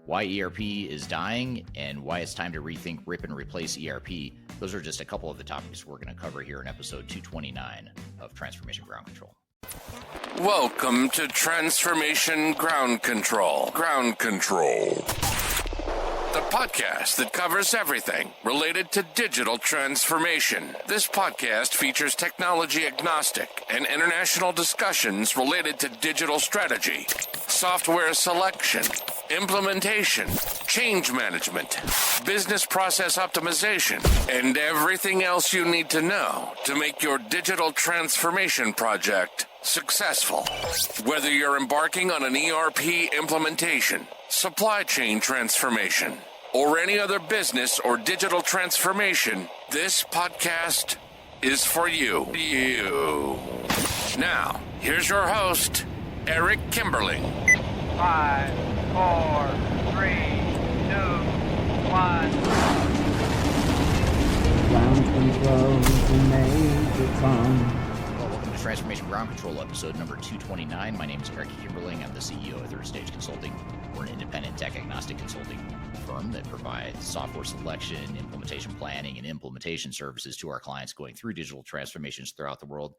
why ERP is dying, and why it's time to rethink, rip, and replace ERP. Those are just a couple of the topics we're going to cover here in episode 229 of Transformation Ground Control. Welcome to Transformation Ground Control. Ground Control. The podcast that covers everything related to digital transformation. This podcast features technology agnostic and international discussions related to digital strategy, software selection, implementation, change management, business process optimization, and everything else you need to know to make your digital transformation project successful. Whether you're embarking on an ERP implementation, supply chain transformation, or any other business or digital transformation, this podcast is for you. Now, here's your host, Eric Kimberling. 5, 4, 3, 2, 1. Ground control to Major Tom. Welcome to Transformation Ground Control, episode number 229. My name is Eric Kimberling. I'm the CEO of Third Stage Consulting. We're an independent tech-agnostic consulting firm that provides software selection, implementation planning, and implementation services to our clients going through digital transformations throughout the world.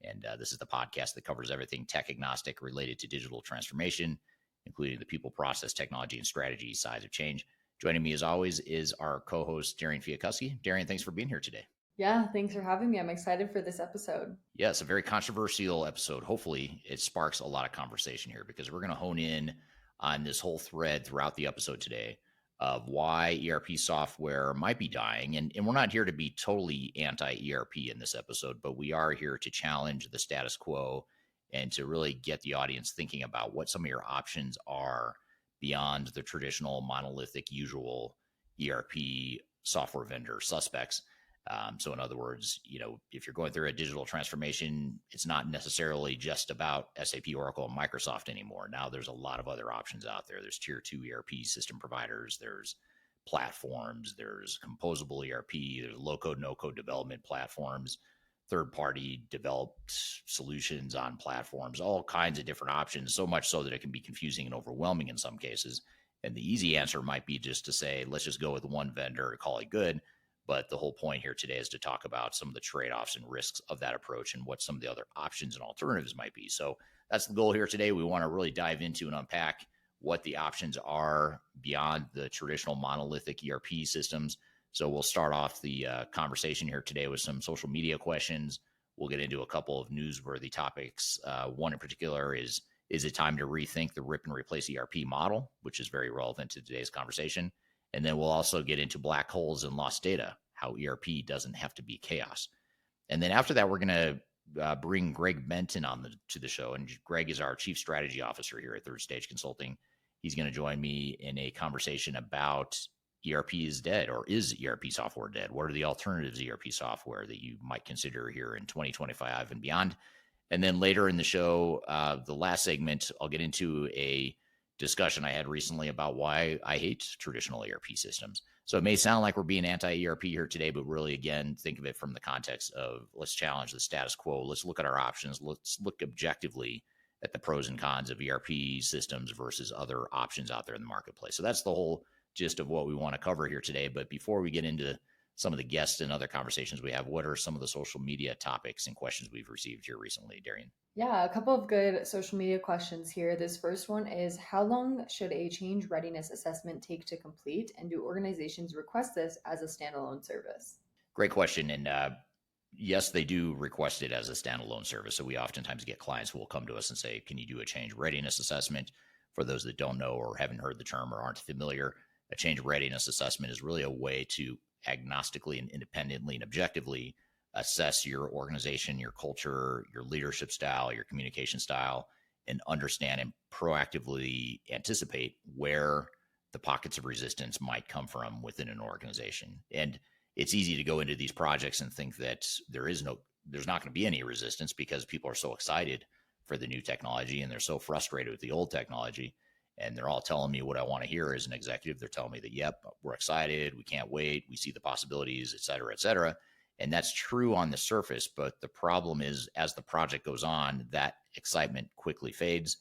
And this is the podcast that covers everything tech-agnostic related to digital transformation, including the people, process, technology, and strategy sides of change. Joining me, as always, is our co-host, Darian Chwialkowski. Darian, thanks for being here today. Yeah, thanks for having me. I'm excited for this episode. Yeah, it's a very controversial episode. Hopefully, it sparks a lot of conversation here because we're going to hone in on this whole thread throughout the episode today of why ERP software might be dying. And we're not here to be totally anti-ERP in this episode, but we are here to challenge the status quo and to really get the audience thinking about what some of your options are beyond the traditional monolithic usual ERP software vendor suspects. So in other words, if you're going through a digital transformation, it's not necessarily just about SAP, Oracle, and Microsoft anymore. Now there's a lot of other options out there. There's tier 2 ERP system providers. There's platforms. There's composable ERP. There's low-code, no-code development platforms, third-party developed solutions on platforms, all kinds of different options, so much so that it can be confusing and overwhelming in some cases. And the easy answer might be just to say, let's just go with one vendor and call it good. But the whole point here today is to talk about some of the trade-offs and risks of that approach and what some of the other options and alternatives might be. So that's the goal here today. We want to really dive into and unpack what the options are beyond the traditional monolithic ERP systems. So we'll start off the conversation here today with some social media questions. We'll get into a couple of newsworthy topics. One in particular is it time to rethink the rip and replace ERP model, which is very relevant to today's conversation. And then we'll also get into black holes and lost data, how ERP doesn't have to be chaos. And then after that, we're going to bring Greg Benton to the show. And Greg is our Chief Strategy Officer here at Third Stage Consulting. He's going to join me in a conversation about ERP is dead, or is ERP software dead? What are the alternatives ERP software that you might consider here in 2025 and beyond? And then later in the show, the last segment, I'll get into a discussion I had recently about why I hate traditional ERP systems. So it may sound like we're being anti-ERP here today, but really, again, think of it from the context of let's challenge the status quo. Let's look at our options. Let's look objectively at the pros and cons of ERP systems versus other options out there in the marketplace. So that's the whole gist of what we want to cover here today. But before we get into some of the guests and other conversations we have, what are some of the social media topics and questions we've received here recently, Darian? Yeah, a couple of good social media questions here. This first one is, how long should a change readiness assessment take to complete? And do organizations request this as a standalone service? Great question. And yes, they do request it as a standalone service. So we oftentimes get clients who will come to us and say, can you do a change readiness assessment? For those that don't know or haven't heard the term or aren't familiar, a change readiness assessment is really a way to agnostically and independently and objectively assess your organization, your culture, your leadership style, your communication style, and understand and proactively anticipate where the pockets of resistance might come from within an organization. And it's easy to go into these projects and think that there's not going to be any resistance because people are so excited for the new technology and they're so frustrated with the old technology. And they're all telling me what I want to hear as an executive. They're telling me that, yep, we're excited. We can't wait. We see the possibilities, et cetera, et cetera. And that's true on the surface. But the problem is, as the project goes on, that excitement quickly fades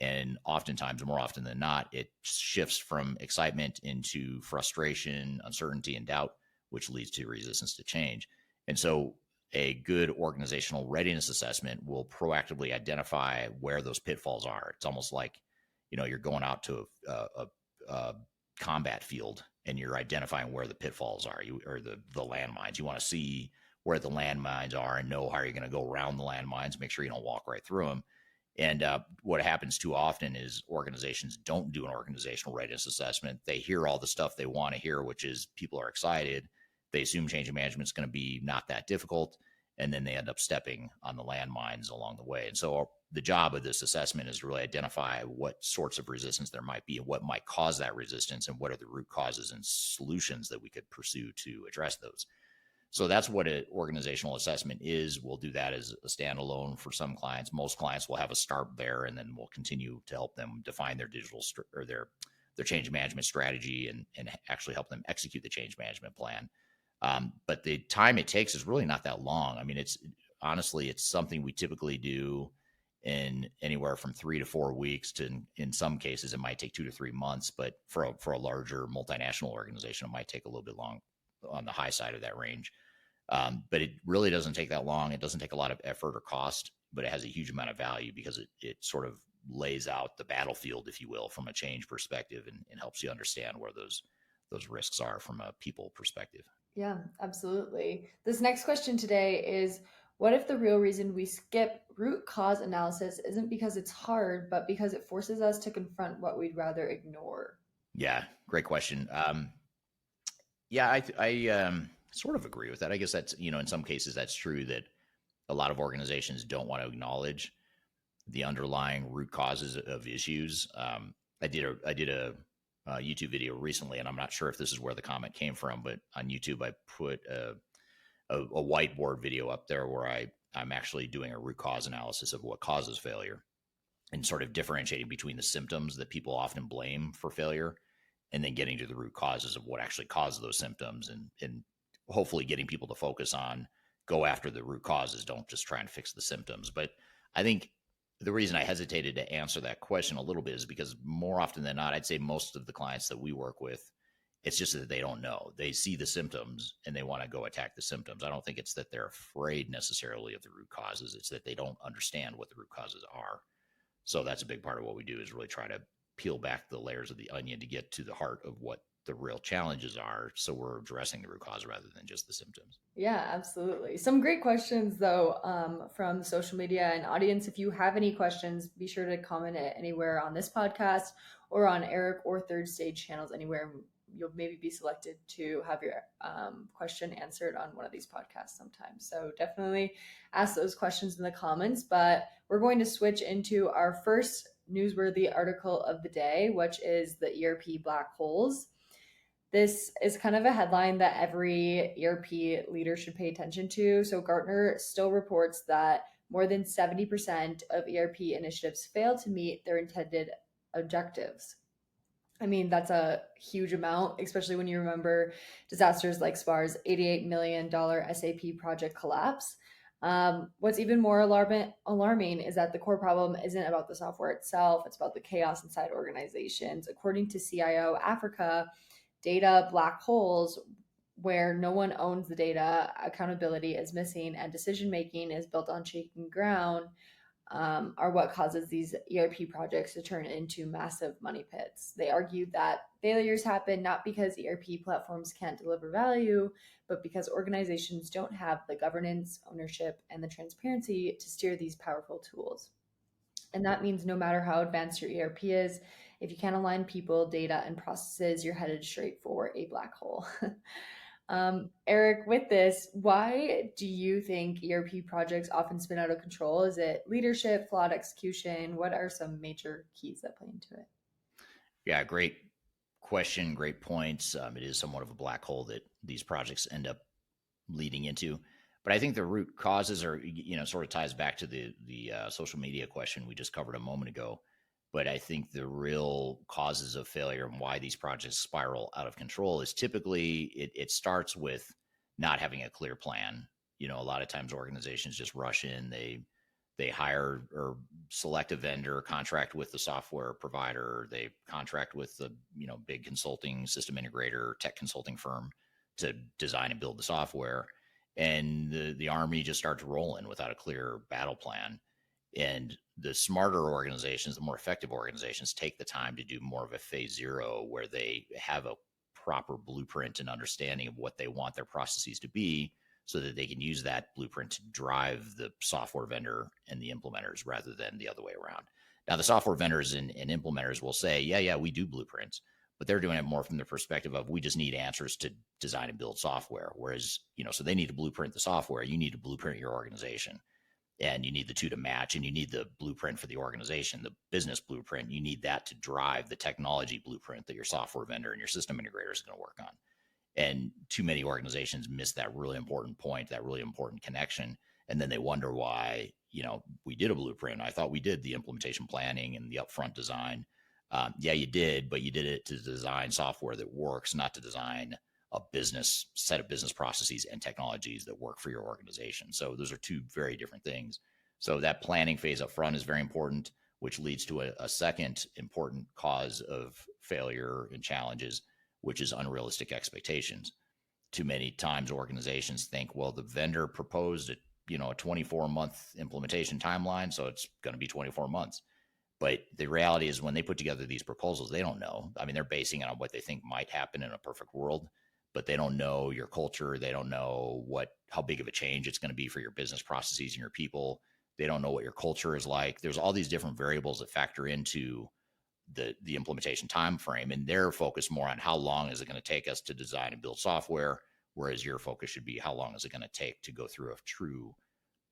And oftentimes, more often than not, it shifts from excitement into frustration, uncertainty, and doubt, which leads to resistance to change. And so a good organizational readiness assessment will proactively identify where those pitfalls are. It's almost like, you're going out to a combat field and you're identifying where the pitfalls are, or the landmines. You want to see where the landmines are and know how you're going to go around the landmines, make sure you don't walk right through them. And what happens too often is organizations don't do an organizational readiness assessment. They hear all the stuff they want to hear, which is people are excited. They assume change management is going to be not that difficult. And then they end up stepping on the landmines along the way. And so the job of this assessment is to really identify what sorts of resistance there might be and what might cause that resistance and what are the root causes and solutions that we could pursue to address those. So that's what an organizational assessment is. We'll do that as a standalone for some clients. Most clients will have a start there, and then we'll continue to help them define their digital or their change management strategy and actually help them execute the change management plan. But the time it takes is really not that long. I mean, it's something we typically do in anywhere from 3 to 4 weeks to, in some cases, it might take 2 to 3 months. But for a larger multinational organization, it might take a little bit long on the high side of that range. But it really doesn't take that long. It doesn't take a lot of effort or cost, but it has a huge amount of value because it sort of lays out the battlefield, if you will, from a change perspective and helps you understand where those risks are from a people perspective. Yeah, absolutely. This next question today is, what if the real reason we skip root cause analysis isn't because it's hard, but because it forces us to confront what we'd rather ignore? Yeah, great question. Yeah, I sort of agree with that. I guess that's, in some cases that's true that a lot of organizations don't want to acknowledge the underlying root causes of issues. I did a YouTube video recently, and I'm not sure if this is where the comment came from, but on YouTube, I put a whiteboard video up there where I'm actually doing a root cause analysis of what causes failure and sort of differentiating between the symptoms that people often blame for failure and then getting to the root causes of what actually causes those symptoms and hopefully getting people to focus on, go after the root causes, don't just try and fix the symptoms. But I think the reason I hesitated to answer that question a little bit is because more often than not, I'd say most of the clients that we work with, it's just that they don't know. They see the symptoms and they want to go attack the symptoms. I don't think it's that they're afraid necessarily of the root causes. It's that they don't understand what the root causes are. So that's a big part of what we do, is really try to peel back the layers of the onion to get to the heart of what the real challenges are. So we're addressing the root cause rather than just the symptoms. Yeah, absolutely. Some great questions though, from the social media and audience. If you have any questions, be sure to comment it anywhere on this podcast or on Eric or Third Stage channels, anywhere. You'll maybe be selected to have your question answered on one of these podcasts sometime. So definitely ask those questions in the comments. But we're going to switch into our first newsworthy article of the day, which is the ERP black holes. This is kind of a headline that every ERP leader should pay attention to. So Gartner still reports that more than 70% of ERP initiatives fail to meet their intended objectives. I mean, that's a huge amount, especially when you remember disasters like SPAR's $88 million SAP project collapse. What's even more alarming is that the core problem isn't about the software itself. It's about the chaos inside organizations. According to CIO Africa, data black holes where no one owns the data, accountability is missing, and decision-making is built on shaky ground, are what causes these ERP projects to turn into massive money pits. They argue that failures happen not because ERP platforms can't deliver value, but because organizations don't have the governance, ownership, and the transparency to steer these powerful tools. And that means no matter how advanced your ERP is, if you can't align people, data, and processes, you're headed straight for a black hole. Eric, with this, why do you think ERP projects often spin out of control? Is it leadership, flawed execution? What are some major keys that play into it? Yeah, great question, great points. It is somewhat of a black hole that these projects end up leading into. But I think the root causes are, sort of ties back to the social media question we just covered a moment ago. But I think the real causes of failure and why these projects spiral out of control is typically it starts with not having a clear plan. A lot of times organizations just rush in. They They hire or select a vendor, contract with the software provider. They contract with the big consulting system integrator, tech consulting firm to design and build the software. And the Army just starts rolling without a clear battle plan. And the smarter organizations, the more effective organizations, take the time to do more of a phase zero, where they have a proper blueprint and understanding of what they want their processes to be, so that they can use that blueprint to drive the software vendor and the implementers rather than the other way around. Now, the software vendors and implementers will say, yeah, we do blueprints, but they're doing it more from the perspective of, we just need answers to design and build software. Whereas, so they need to blueprint the software. You need to blueprint your organization, and you need the two to match, and you need the blueprint for the organization, the business blueprint. You need that to drive the technology blueprint that your software vendor and your system integrator is going to work on. And too many organizations miss that really important point, that really important connection. And then they wonder why, we did a blueprint. I thought we did the implementation planning and the upfront design. Yeah, you did, but you did it to design software that works, not to design a set of business processes and technologies that work for your organization. So those are two very different things. So that planning phase up front is very important, which leads to a second important cause of failure and challenges, which is unrealistic expectations. Too many times organizations think, well, the vendor proposed a 24-month implementation timeline, so it's going to be 24 months. But the reality is, when they put together these proposals, they don't know. I mean, they're basing it on what they think might happen in a perfect world, but they don't know your culture. They don't know how big of a change it's going to be for your business processes and your people. They don't know what your culture is like. There's all these different variables that factor into the implementation time frame, and they're focused more on how long is it going to take us to design and build software, whereas your focus should be how long is it going to take to go through a true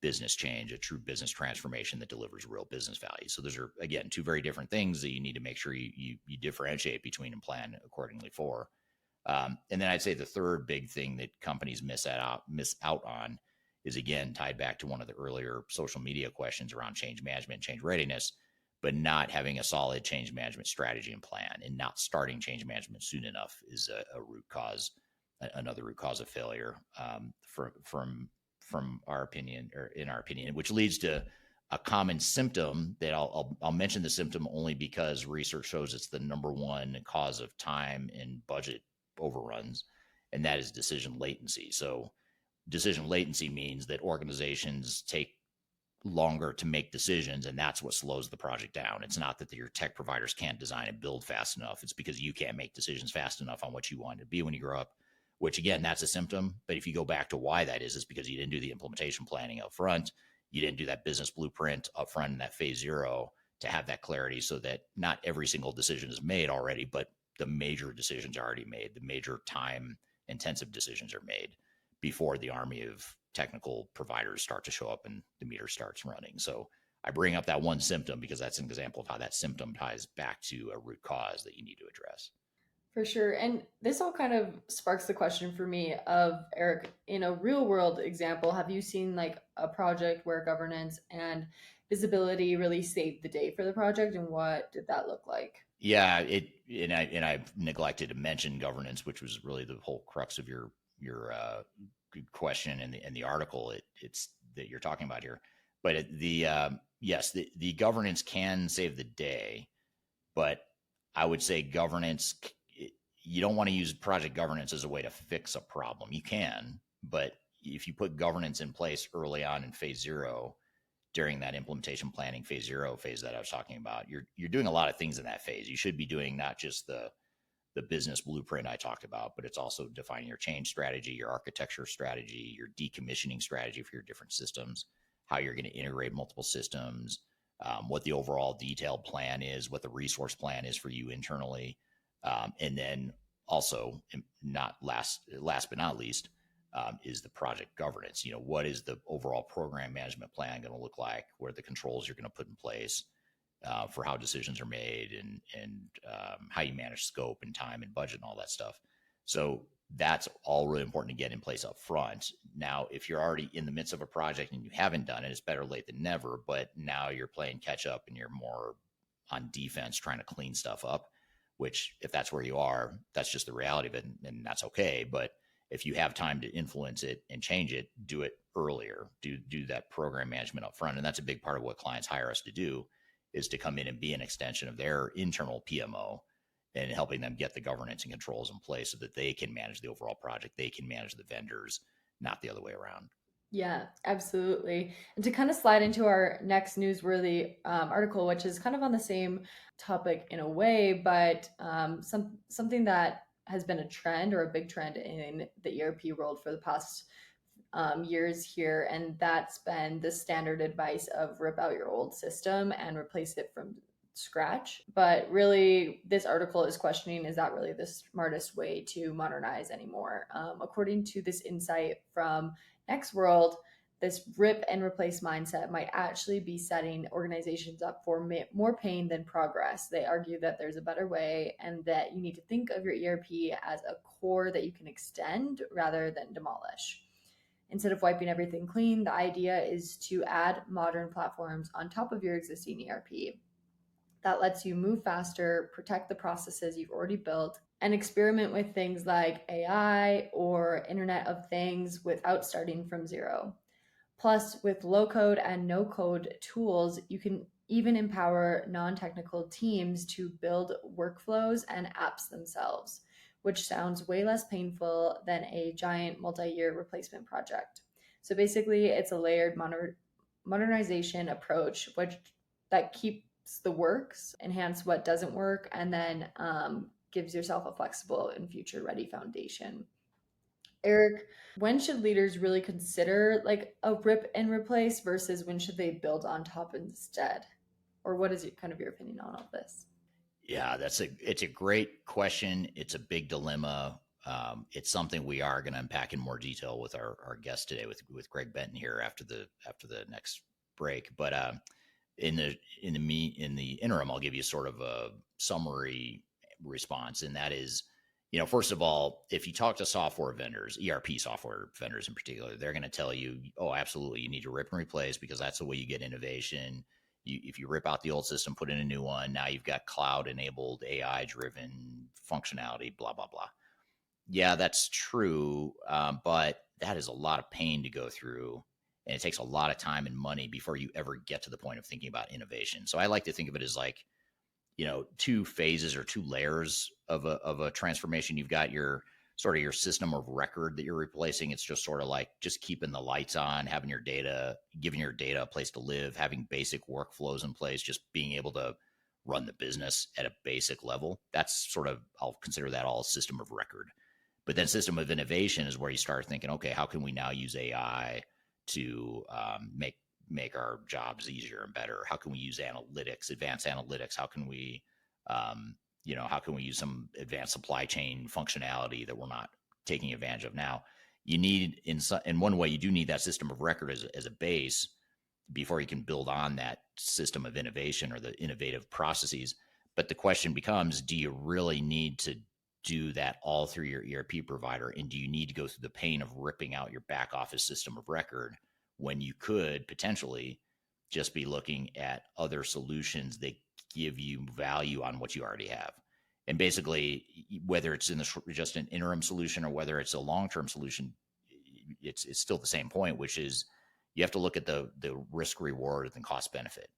business change, a true business transformation that delivers real business value. So those are, again, two very different things that you need to make sure you differentiate between and plan accordingly for. And then I'd say the third big thing that companies miss out on is, again, tied back to one of the earlier social media questions around change management, change readiness, but not having a solid change management strategy and plan, and not starting change management soon enough is a root cause, another root cause of failure, from our opinion, or in our opinion, which leads to a common symptom that I'll mention the symptom only because research shows it's the number one cause of time and budget overruns, and that is decision latency. So decision latency means that organizations take longer to make decisions, and that's what slows the project down. It's not that your tech providers can't design and build fast enough. It's because you can't make decisions fast enough on what you want to be when you grow up, which, again, that's a symptom. But if you go back to why that is, it's because you didn't do the implementation planning up front. You didn't do that business blueprint up front in that phase zero to have that clarity, so that not every single decision is made already, but the major decisions are already made. The major time intensive decisions are made before the army of technical providers start to show up and the meter starts running. So I bring up that one symptom because that's an example of how that symptom ties back to a root cause that you need to address. For sure. And this all kind of sparks the question for me of, Eric, in a real world example, have you seen like a project where governance and visibility really saved the day for the project, and what did that look like? Yeah, I've neglected to mention governance, which was really the whole crux of your question and the article it's that you're talking about here. But yes, the governance can save the day, but I would say governance, you don't want to use project governance as a way to fix a problem. You can, but if you put governance in place early on in phase zero, during that implementation planning phase that I was talking about, you're doing a lot of things in that phase. You should be doing not just the business blueprint I talked about, but it's also defining your change strategy, your architecture strategy, your decommissioning strategy for your different systems, how you're going to integrate multiple systems, what the overall detailed plan is, what the resource plan is for you internally. And then also, not last but not least, is the project governance. What is the overall program management plan going to look like? What are the controls you're going to put in place for how decisions are made, and how you manage scope and time and budget and all that stuff. So that's all really important to get in place up front. Now, if you're already in the midst of a project and you haven't done it, it's better late than never, but now you're playing catch up and you're more on defense trying to clean stuff up, which if that's where you are, that's just the reality of it, and that's okay. But if you have time to influence it and change it, do it earlier. Do that program management up front. And that's a big part of what clients hire us to do, is to come in and be an extension of their internal PMO and helping them get the governance and controls in place so that they can manage the overall project. They can manage the vendors, not the other way around. Yeah, absolutely. And to kind of slide into our next newsworthy article, which is kind of on the same topic in a way, but something that has been a trend or a big trend in the ERP world for the past years here, and that's been the standard advice of rip out your old system and replace it from scratch. But really, this article is questioning, is that really the smartest way to modernize anymore? According to this insight from Next World, this rip and replace mindset might actually be setting organizations up for more pain than progress. They argue that there's a better way and that you need to think of your ERP as a core that you can extend rather than demolish. Instead of wiping everything clean, the idea is to add modern platforms on top of your existing ERP. That lets you move faster, protect the processes you've already built, and experiment with things like AI or Internet of Things without starting from zero. Plus, with low code and no code tools, you can even empower non-technical teams to build workflows and apps themselves, which sounds way less painful than a giant multi-year replacement project. So basically, it's a layered modernization approach, that keeps the works, enhance what doesn't work, and then gives yourself a flexible and future ready foundation. Eric, when should leaders really consider like a rip and replace versus when should they build on top instead? Or what is kind of your opinion on all this? Yeah, it's a great question. It's a big dilemma. It's something we are going to unpack in more detail with our guest today, with Greg Benton here after the next break. But in the interim, I'll give you sort of a summary response, and that is, first of all, if you talk to software vendors, ERP software vendors in particular, they're going to tell you, oh, absolutely, you need to rip and replace because that's the way you get innovation. If you rip out the old system, put in a new one, now you've got cloud-enabled, AI-driven functionality, blah, blah, blah. Yeah, that's true, but that is a lot of pain to go through, and it takes a lot of time and money before you ever get to the point of thinking about innovation. So I like to think of it as like, two phases or two layers of a transformation. You've got your sort of your system of record that you're replacing. It's just sort of like just keeping the lights on, having your data, giving your data a place to live, having basic workflows in place, just being able to run the business at a basic level. That's sort of, I'll consider that all a system of record. But then system of innovation is where you start thinking, okay, how can we now use AI to make our jobs easier and better? How can we use analytics, advanced analytics? How can we use some advanced supply chain functionality that we're not taking advantage of now? You need, in one way, you do need that system of record as a base before you can build on that system of innovation or the innovative processes. But the question becomes, do you really need to do that all through your ERP provider? And do you need to go through the pain of ripping out your back office system of record when you could potentially just be looking at other solutions that give you value on what you already have? And basically, whether it's just an interim solution or whether it's a long-term solution, it's still the same point, which is you have to look at the risk reward and cost benefit.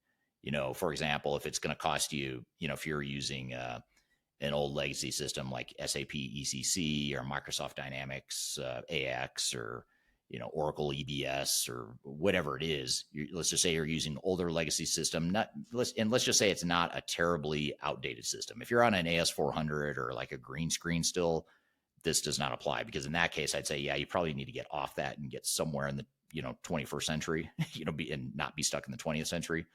For example, if it's going to cost you, if you're using an old legacy system like SAP ECC or Microsoft Dynamics AX or Oracle EBS or whatever it is, let's just say you're using an older legacy system, let's just say it's not a terribly outdated system. If you're on an AS400 or like a green screen still, this does not apply, because in that case, I'd say, yeah, you probably need to get off that and get somewhere in the 21st century, and not be stuck in the 20th century.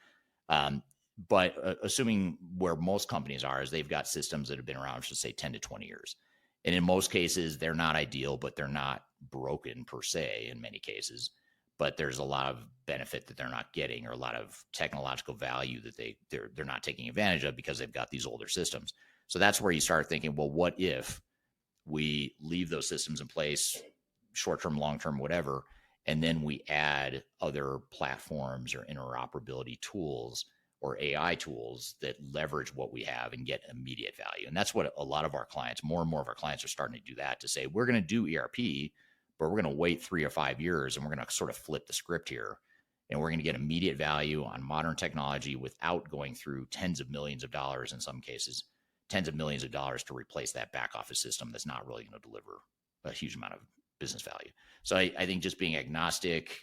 But assuming where most companies are is they've got systems that have been around for, say, 10 to 20 years. And in most cases, they're not ideal, but they're not broken per se in many cases. But there's a lot of benefit that they're not getting, or a lot of technological value that they're not taking advantage of because they've got these older systems. So that's where you start thinking, well, what if we leave those systems in place, short-term, long-term, whatever, and then we add other platforms or interoperability tools or AI tools that leverage what we have and get immediate value. And that's what a lot of our clients, more and more of our clients are starting to do that, to say, we're going to do ERP, but we're going to wait 3 or 5 years and we're going to sort of flip the script here. And we're going to get immediate value on modern technology without going through tens of millions of dollars, in some cases, tens of millions of dollars to replace that back office system that's not really going to deliver a huge amount of business value. So I think just being agnostic,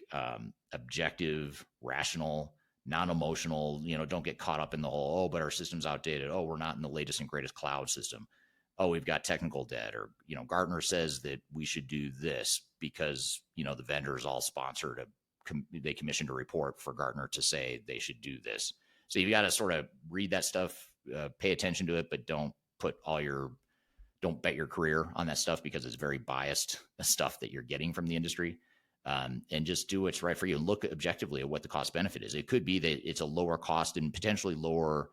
objective, rational, non-emotional, don't get caught up in the whole, oh, but our system's outdated. Oh, we're not in the latest and greatest cloud system. Oh, we've got technical debt, or, Gartner says that we should do this because, the vendors all sponsored they commissioned a report for Gartner to say they should do this. So you've got to sort of read that stuff, pay attention to it, but don't bet your career on that stuff, because it's very biased stuff that you're getting from the industry. And just do what's right for you and look objectively at what the cost benefit is. It could be that it's a lower cost and potentially lower,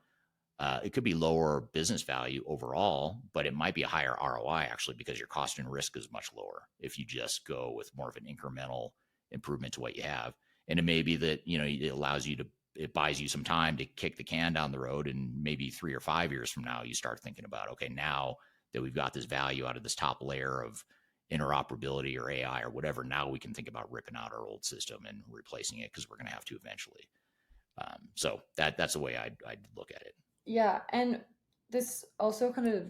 it could be lower business value overall, but it might be a higher ROI actually, because your cost and risk is much lower if you just go with more of an incremental improvement to what you have. And it may be that, it buys you some time to kick the can down the road. And maybe 3 or 5 years from now, you start thinking about, okay, now that we've got this value out of this top layer of interoperability or AI or whatever, now we can think about ripping out our old system and replacing it, because we're going to have to eventually. So that's the way I'd look at it. Yeah. And this also kind of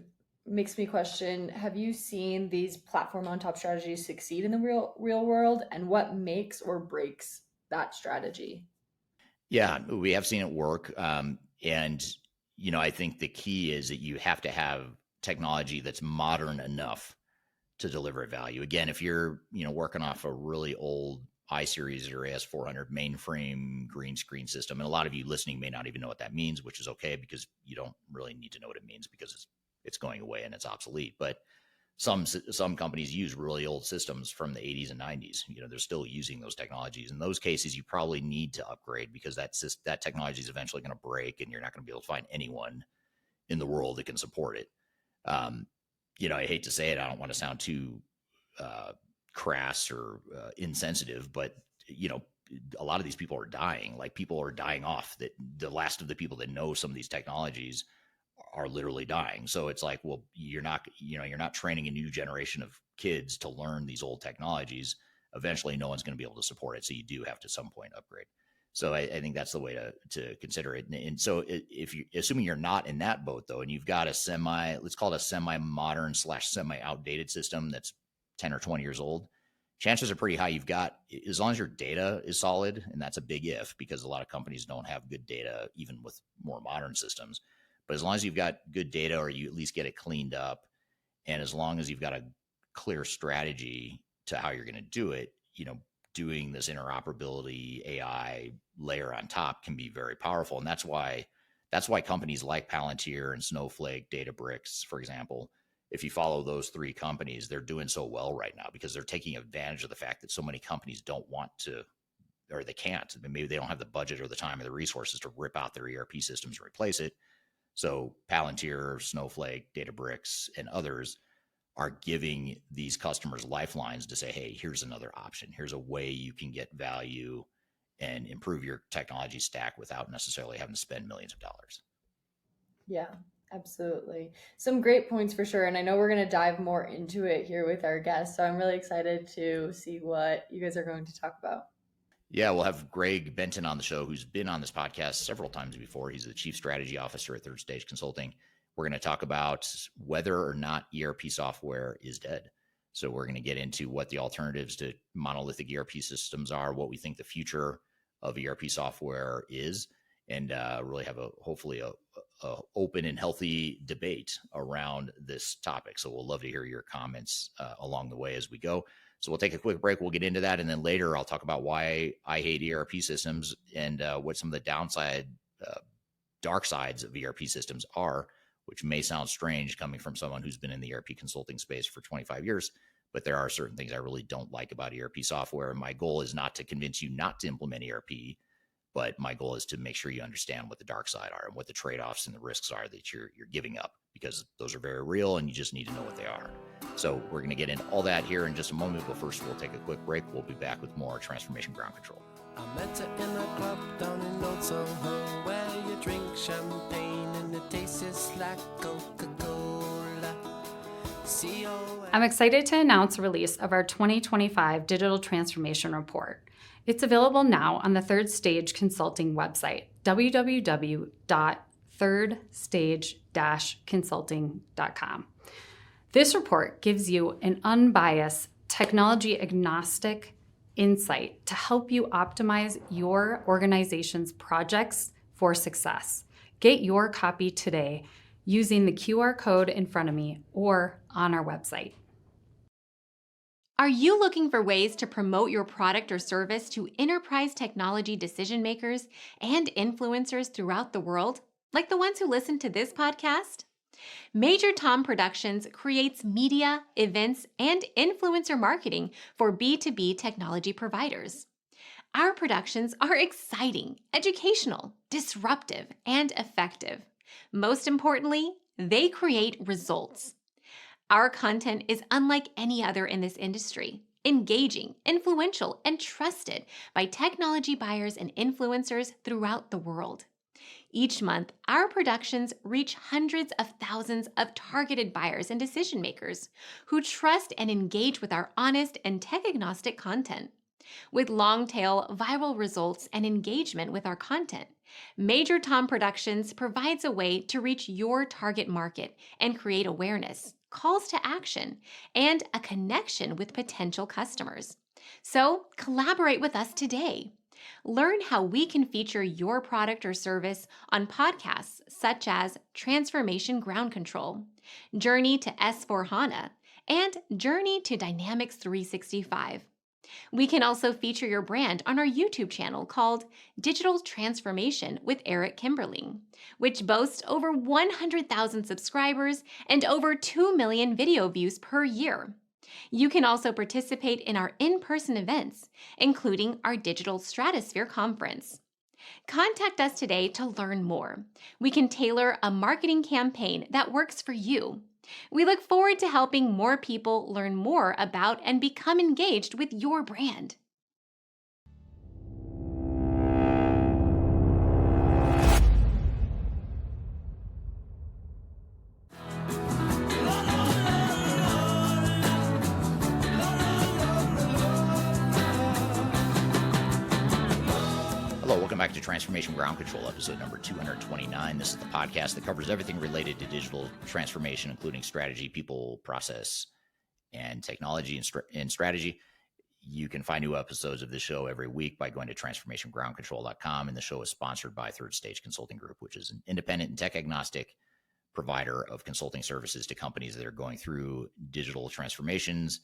makes me question, have you seen these platform on top strategies succeed in the real world, and what makes or breaks that strategy? Yeah, we have seen it work. And, I think the key is that you have to have technology that's modern enough to deliver value. Again, if you're, working off a really old iSeries or AS400 mainframe green screen system, and a lot of you listening may not even know what that means, which is okay, because you don't really need to know what it means, because it's going away and it's obsolete. But some companies use really old systems from the 80s and 90s. They're still using those technologies. In those cases, you probably need to upgrade, because that technology is eventually going to break, and you're not going to be able to find anyone in the world that can support it. I hate to say it, I don't want to sound too crass or insensitive, but a lot of these people are dying. Like, people are dying off. That the last of the people that know some of these technologies are literally dying. So it's like, well, you're not training a new generation of kids to learn these old technologies. Eventually, no one's going to be able to support it. So you do have to some point upgrade. So I think that's the way to consider it. And so if you, assuming you're not in that boat though, and you've got let's call it a semi-modern / semi-outdated system that's 10 or 20 years old, chances are pretty high you've got, as long as your data is solid, and that's a big if, because a lot of companies don't have good data, even with more modern systems. But as long as you've got good data, or you at least get it cleaned up, and as long as you've got a clear strategy to how you're going to do it, doing this interoperability AI layer on top can be very powerful. And that's why companies like Palantir and Snowflake, Databricks, for example, if you follow those 3 companies, they're doing so well right now, because they're taking advantage of the fact that so many companies don't want to, or they can't. Maybe they don't have the budget or the time or the resources to rip out their ERP systems and replace it. So Palantir, Snowflake, Databricks, and others are giving these customers lifelines to say, hey, here's another option. Here's a way you can get value and improve your technology stack without necessarily having to spend millions of dollars. Yeah, absolutely. Some great points for sure. And I know we're going to dive more into it here with our guests. So I'm really excited to see what you guys are going to talk about. Yeah, we'll have Greg Benton on the show, who's been on this podcast several times before. He's the Chief Strategy Officer at Third Stage Consulting. We're going to talk about whether or not ERP software is dead. So we're going to get into what the alternatives to monolithic ERP systems are, what we think the future of ERP software is, and really have hopefully a open and healthy debate around this topic. So we'll love to hear your comments along the way as we go. So we'll take a quick break. We'll get into that. And then later I'll talk about why I hate ERP systems and what some of the dark sides of ERP systems are, which may sound strange coming from someone who's been in the ERP consulting space for 25 years. But there are certain things I really don't like about ERP software. And my goal is not to convince you not to implement ERP, but my goal is to make sure you understand what the dark side are and what the trade-offs and the risks are that you're giving up, because those are very real and you just need to know what they are. So we're going to get into all that here in just a moment, but first we'll take a quick break. We'll be back with more Transformation Ground Control. I met her in a club down in Old Soho, where you drink champagne and it tastes like Coca-Cola. I'm excited to announce the release of our 2025 Digital Transformation Report. It's available now on the Third Stage Consulting website, www.thirdstage-consulting.com. This report gives you an unbiased, technology-agnostic insight to help you optimize your organization's projects for success. Get your copy today using the QR code in front of me or on our website. Are you looking for ways to promote your product or service to enterprise technology decision makers and influencers throughout the world, like the ones who listen to this podcast? Major Tom Productions creates media, events, and influencer marketing for B2B technology providers. Our productions are exciting, educational, disruptive, and effective. Most importantly, they create results. Our content is unlike any other in this industry, engaging, influential, and trusted by technology buyers and influencers throughout the world. Each month, our productions reach hundreds of thousands of targeted buyers and decision makers who trust and engage with our honest and tech-agnostic content. With long-tail viral results and engagement with our content, Major Tom Productions provides a way to reach your target market and create awareness, calls to action, and a connection with potential customers. So collaborate with us today. Learn how we can feature your product or service on podcasts such as Transformation Ground Control, Journey to S4HANA, and Journey to Dynamics 365. We can also feature your brand on our YouTube channel called Digital Transformation with Eric Kimberling, which boasts over 100,000 subscribers and over 2 million video views per year. You can also participate in our in-person events, including our Digital Stratosphere Conference. Contact us today to learn more. We can tailor a marketing campaign that works for you. We look forward to helping more people learn more about and become engaged with your brand. Hello, welcome back to Transformation Ground Control, episode number 229. This is the podcast that covers everything related to digital transformation, including strategy, people, process, and technology and strategy. You can find new episodes of this show every week by going to transformationgroundcontrol.com, and the show is sponsored by Third Stage Consulting Group, which is an independent and tech-agnostic provider of consulting services to companies that are going through digital transformations,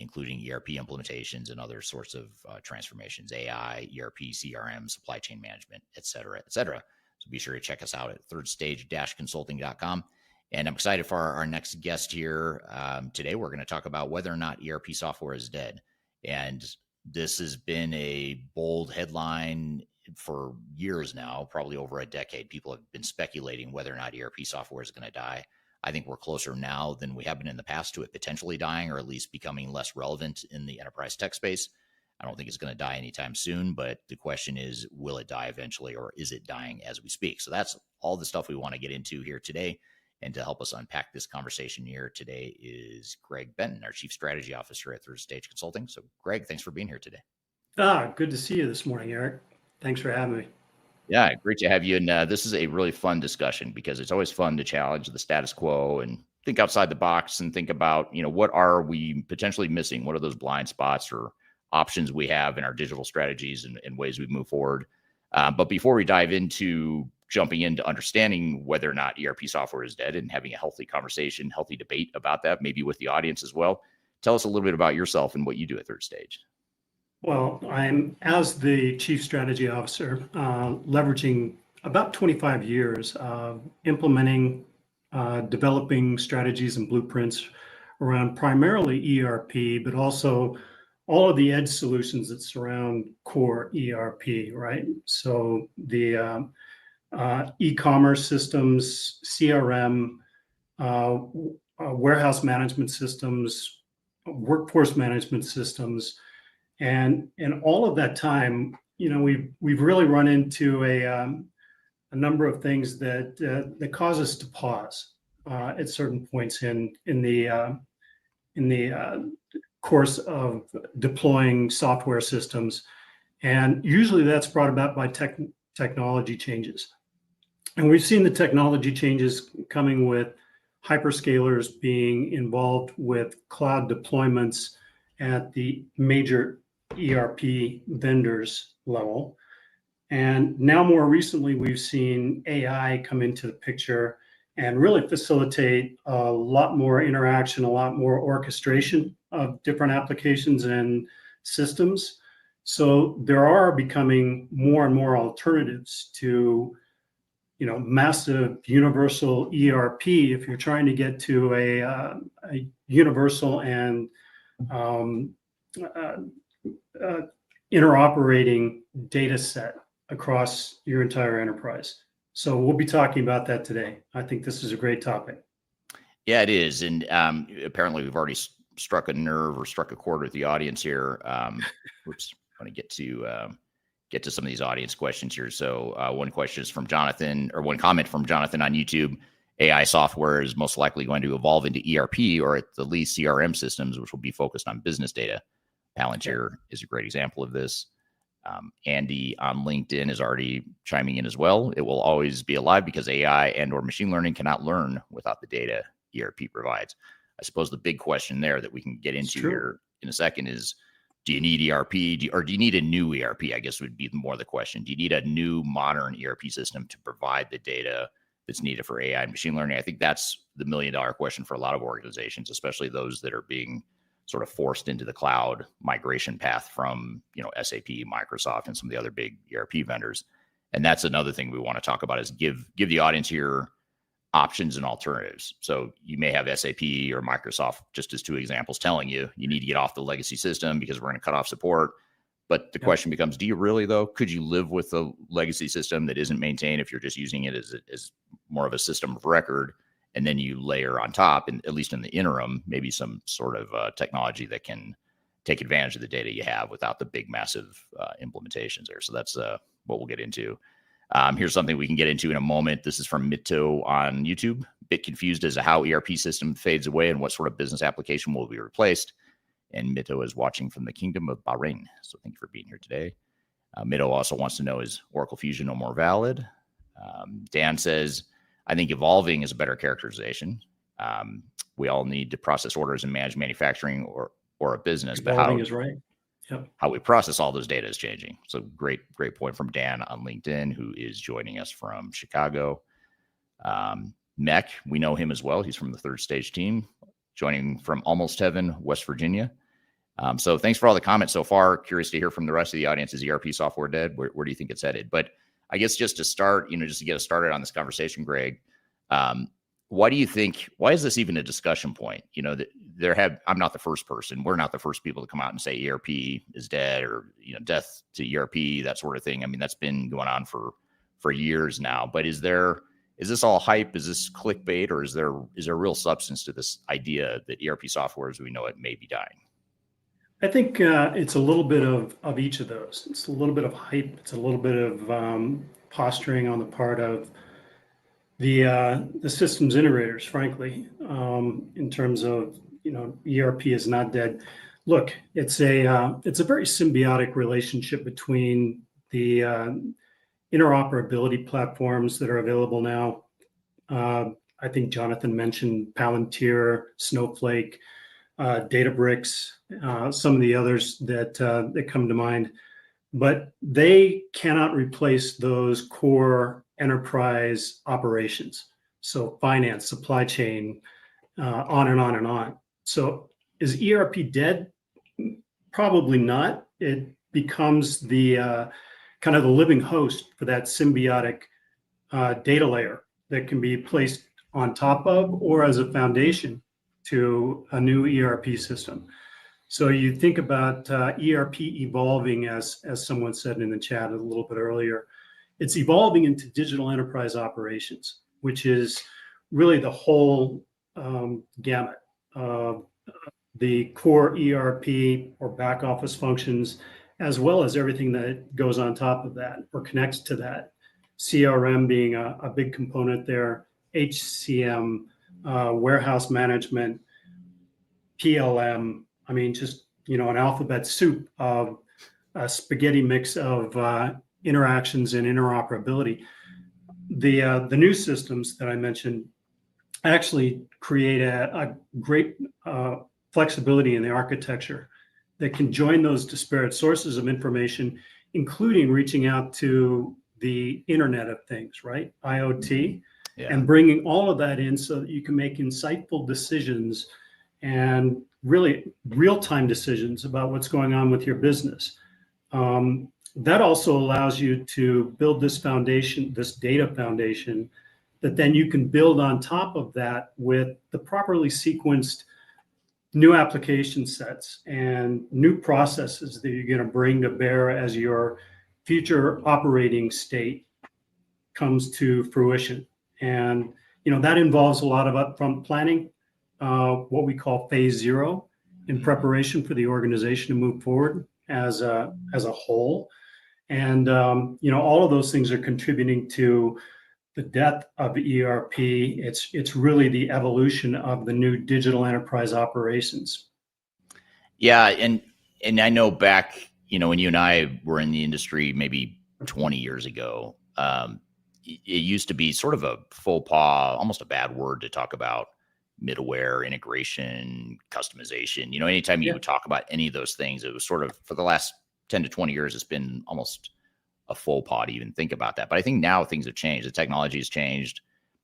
including ERP implementations and other sorts of transformations, AI, ERP, CRM, supply chain management, et cetera, et cetera. So be sure to check us out at thirdstage-consulting.com. And I'm excited for our next guest here. Today, we're going to talk about whether or not ERP software is dead. And this has been a bold headline for years now, probably over a decade. People have been speculating whether or not ERP software is going to die. I think we're closer now than we have been in the past to it potentially dying, or at least becoming less relevant in the enterprise tech space. I don't think it's going to die anytime soon, but the question is, will it die eventually, or is it dying as we speak? So that's all the stuff we want to get into here today. And to help us unpack this conversation here today is Greg Benton, our Chief Strategy Officer at Third Stage Consulting. So Greg, thanks for being here today. Good to see you this morning, Eric. Thanks for having me. Yeah, great to have you. And this is a really fun discussion because it's always fun to challenge the status quo and think outside the box and think about, what are we potentially missing? What are those blind spots or options we have in our digital strategies and ways we move forward? But before we dive into jumping into understanding whether or not ERP software is dead and having a healthy conversation, healthy debate about that, maybe with the audience as well, tell us a little bit about yourself and what you do at Third Stage. Well, I'm, as the Chief Strategy Officer, leveraging about 25 years of implementing, developing strategies and blueprints around primarily ERP, but also all of the edge solutions that surround core ERP, right? So the e-commerce systems, CRM, warehouse management systems, workforce management systems. And in all of that time, we've really run into a number of things that cause us to pause at certain points in the course of deploying software systems, and usually that's brought about by technology changes. And we've seen the technology changes coming with hyperscalers being involved with cloud deployments at the major ERP vendors level. And now more recently, we've seen AI come into the picture and really facilitate a lot more interaction, a lot more orchestration of different applications and systems. So there are becoming more and more alternatives to massive universal ERP if you're trying to get to a universal and interoperating data set across your entire enterprise. So we'll be talking about that today. I think this is a great topic. Yeah, it is. And apparently we've already struck a nerve or struck a chord with the audience here. Oops, I want to get to some of these audience questions here. So one question is from Jonathan, or one comment from Jonathan on YouTube. AI software is most likely going to evolve into ERP or at the least CRM systems, which will be focused on business data. Palantir is a great example of this. Andy on LinkedIn is already chiming in as well. It will always be alive because AI and or machine learning cannot learn without the data ERP provides. I suppose the big question there that we can get into here in a second is, do you need ERP or do you need a new ERP? I guess would be more the question. Do you need a new modern ERP system to provide the data that's needed for AI and machine learning? I think that's the $1 million question for a lot of organizations, especially those that are being sort of forced into the cloud migration path from, SAP, Microsoft, and some of the other big ERP vendors. And that's another thing we want to talk about is give the audience here options and alternatives. So you may have SAP or Microsoft, just as two examples, telling you need to get off the legacy system because we're going to cut off support. But the question becomes, do you really, though? Could you live with a legacy system that isn't maintained if you're just using it as more of a system of record? And then you layer on top, and at least in the interim, maybe some sort of technology that can take advantage of the data you have without the big, massive implementations there. So that's what we'll get into. Here's something we can get into in a moment. This is from Mito on YouTube. Bit confused as to how ERP system fades away and what sort of business application will be replaced. And Mito is watching from the Kingdom of Bahrain. So thank you for being here today. Mito also wants to know, is Oracle Fusion no more valid? Dan says, I think evolving is a better characterization. We all need to process orders and manage manufacturing or a business. Evolving is right. Yep. How we process all those data is changing. So great point from Dan on LinkedIn, who is joining us from Chicago. Mech, we know him as well. He's from the Third Stage team, joining from Almost Heaven, West Virginia. So thanks for all the comments so far. Curious to hear from the rest of the audience. Is ERP software dead? Where do you think it's headed? But I guess just to start, just to get us started on this conversation, Greg, why do you think, why is this even a discussion point? I'm not the first person. We're not the first people to come out and say ERP is dead or, death to ERP, that sort of thing. I mean, that's been going on for years now, but is this all hype? Is this clickbait, or is there real substance to this idea that ERP software as we know it may be dying? I think it's a little bit of each of those. It's a little bit of hype. It's a little bit of posturing on the part of the systems integrators, frankly, in terms of, ERP is not dead. Look, it's a very symbiotic relationship between the interoperability platforms that are available now. I think Jonathan mentioned Palantir, Snowflake, Databricks, some of the others that come to mind, but they cannot replace those core enterprise operations. So finance, supply chain, on and on and on. So is ERP dead? Probably not. It becomes the kind of the living host for that symbiotic data layer that can be placed on top of or as a foundation to a new ERP system. So you think about ERP evolving, as someone said in the chat a little bit earlier, it's evolving into digital enterprise operations, which is really the whole gamut of the core ERP or back office functions, as well as everything that goes on top of that or connects to that. CRM being a big component there, HCM, warehouse management, PLM. I mean, just, an alphabet soup of a spaghetti mix of interactions and interoperability. The new systems that I mentioned actually create a great flexibility in the architecture that can join those disparate sources of information, including reaching out to the Internet of Things, right? IoT, and bringing all of that in so that you can make insightful decisions and really real-time decisions about what's going on with your business. That also allows you to build this foundation, this data foundation, that then you can build on top of that with the properly sequenced new application sets and new processes that you're going to bring to bear as your future operating state comes to fruition. And, that involves a lot of upfront planning, what we call phase 0 in preparation for the organization to move forward as a whole. And, all of those things are contributing to the death of ERP. It's really the evolution of the new digital enterprise operations. Yeah. And I know back, when you and I were in the industry, maybe 20 years ago, it used to be sort of a faux pas, almost a bad word to talk about middleware integration, customization. Anytime you would talk about any of those things, it was sort of, for the last 10 to 20 years, it's been almost a faux pas to even think about that. But I think now things have changed. The technology has changed,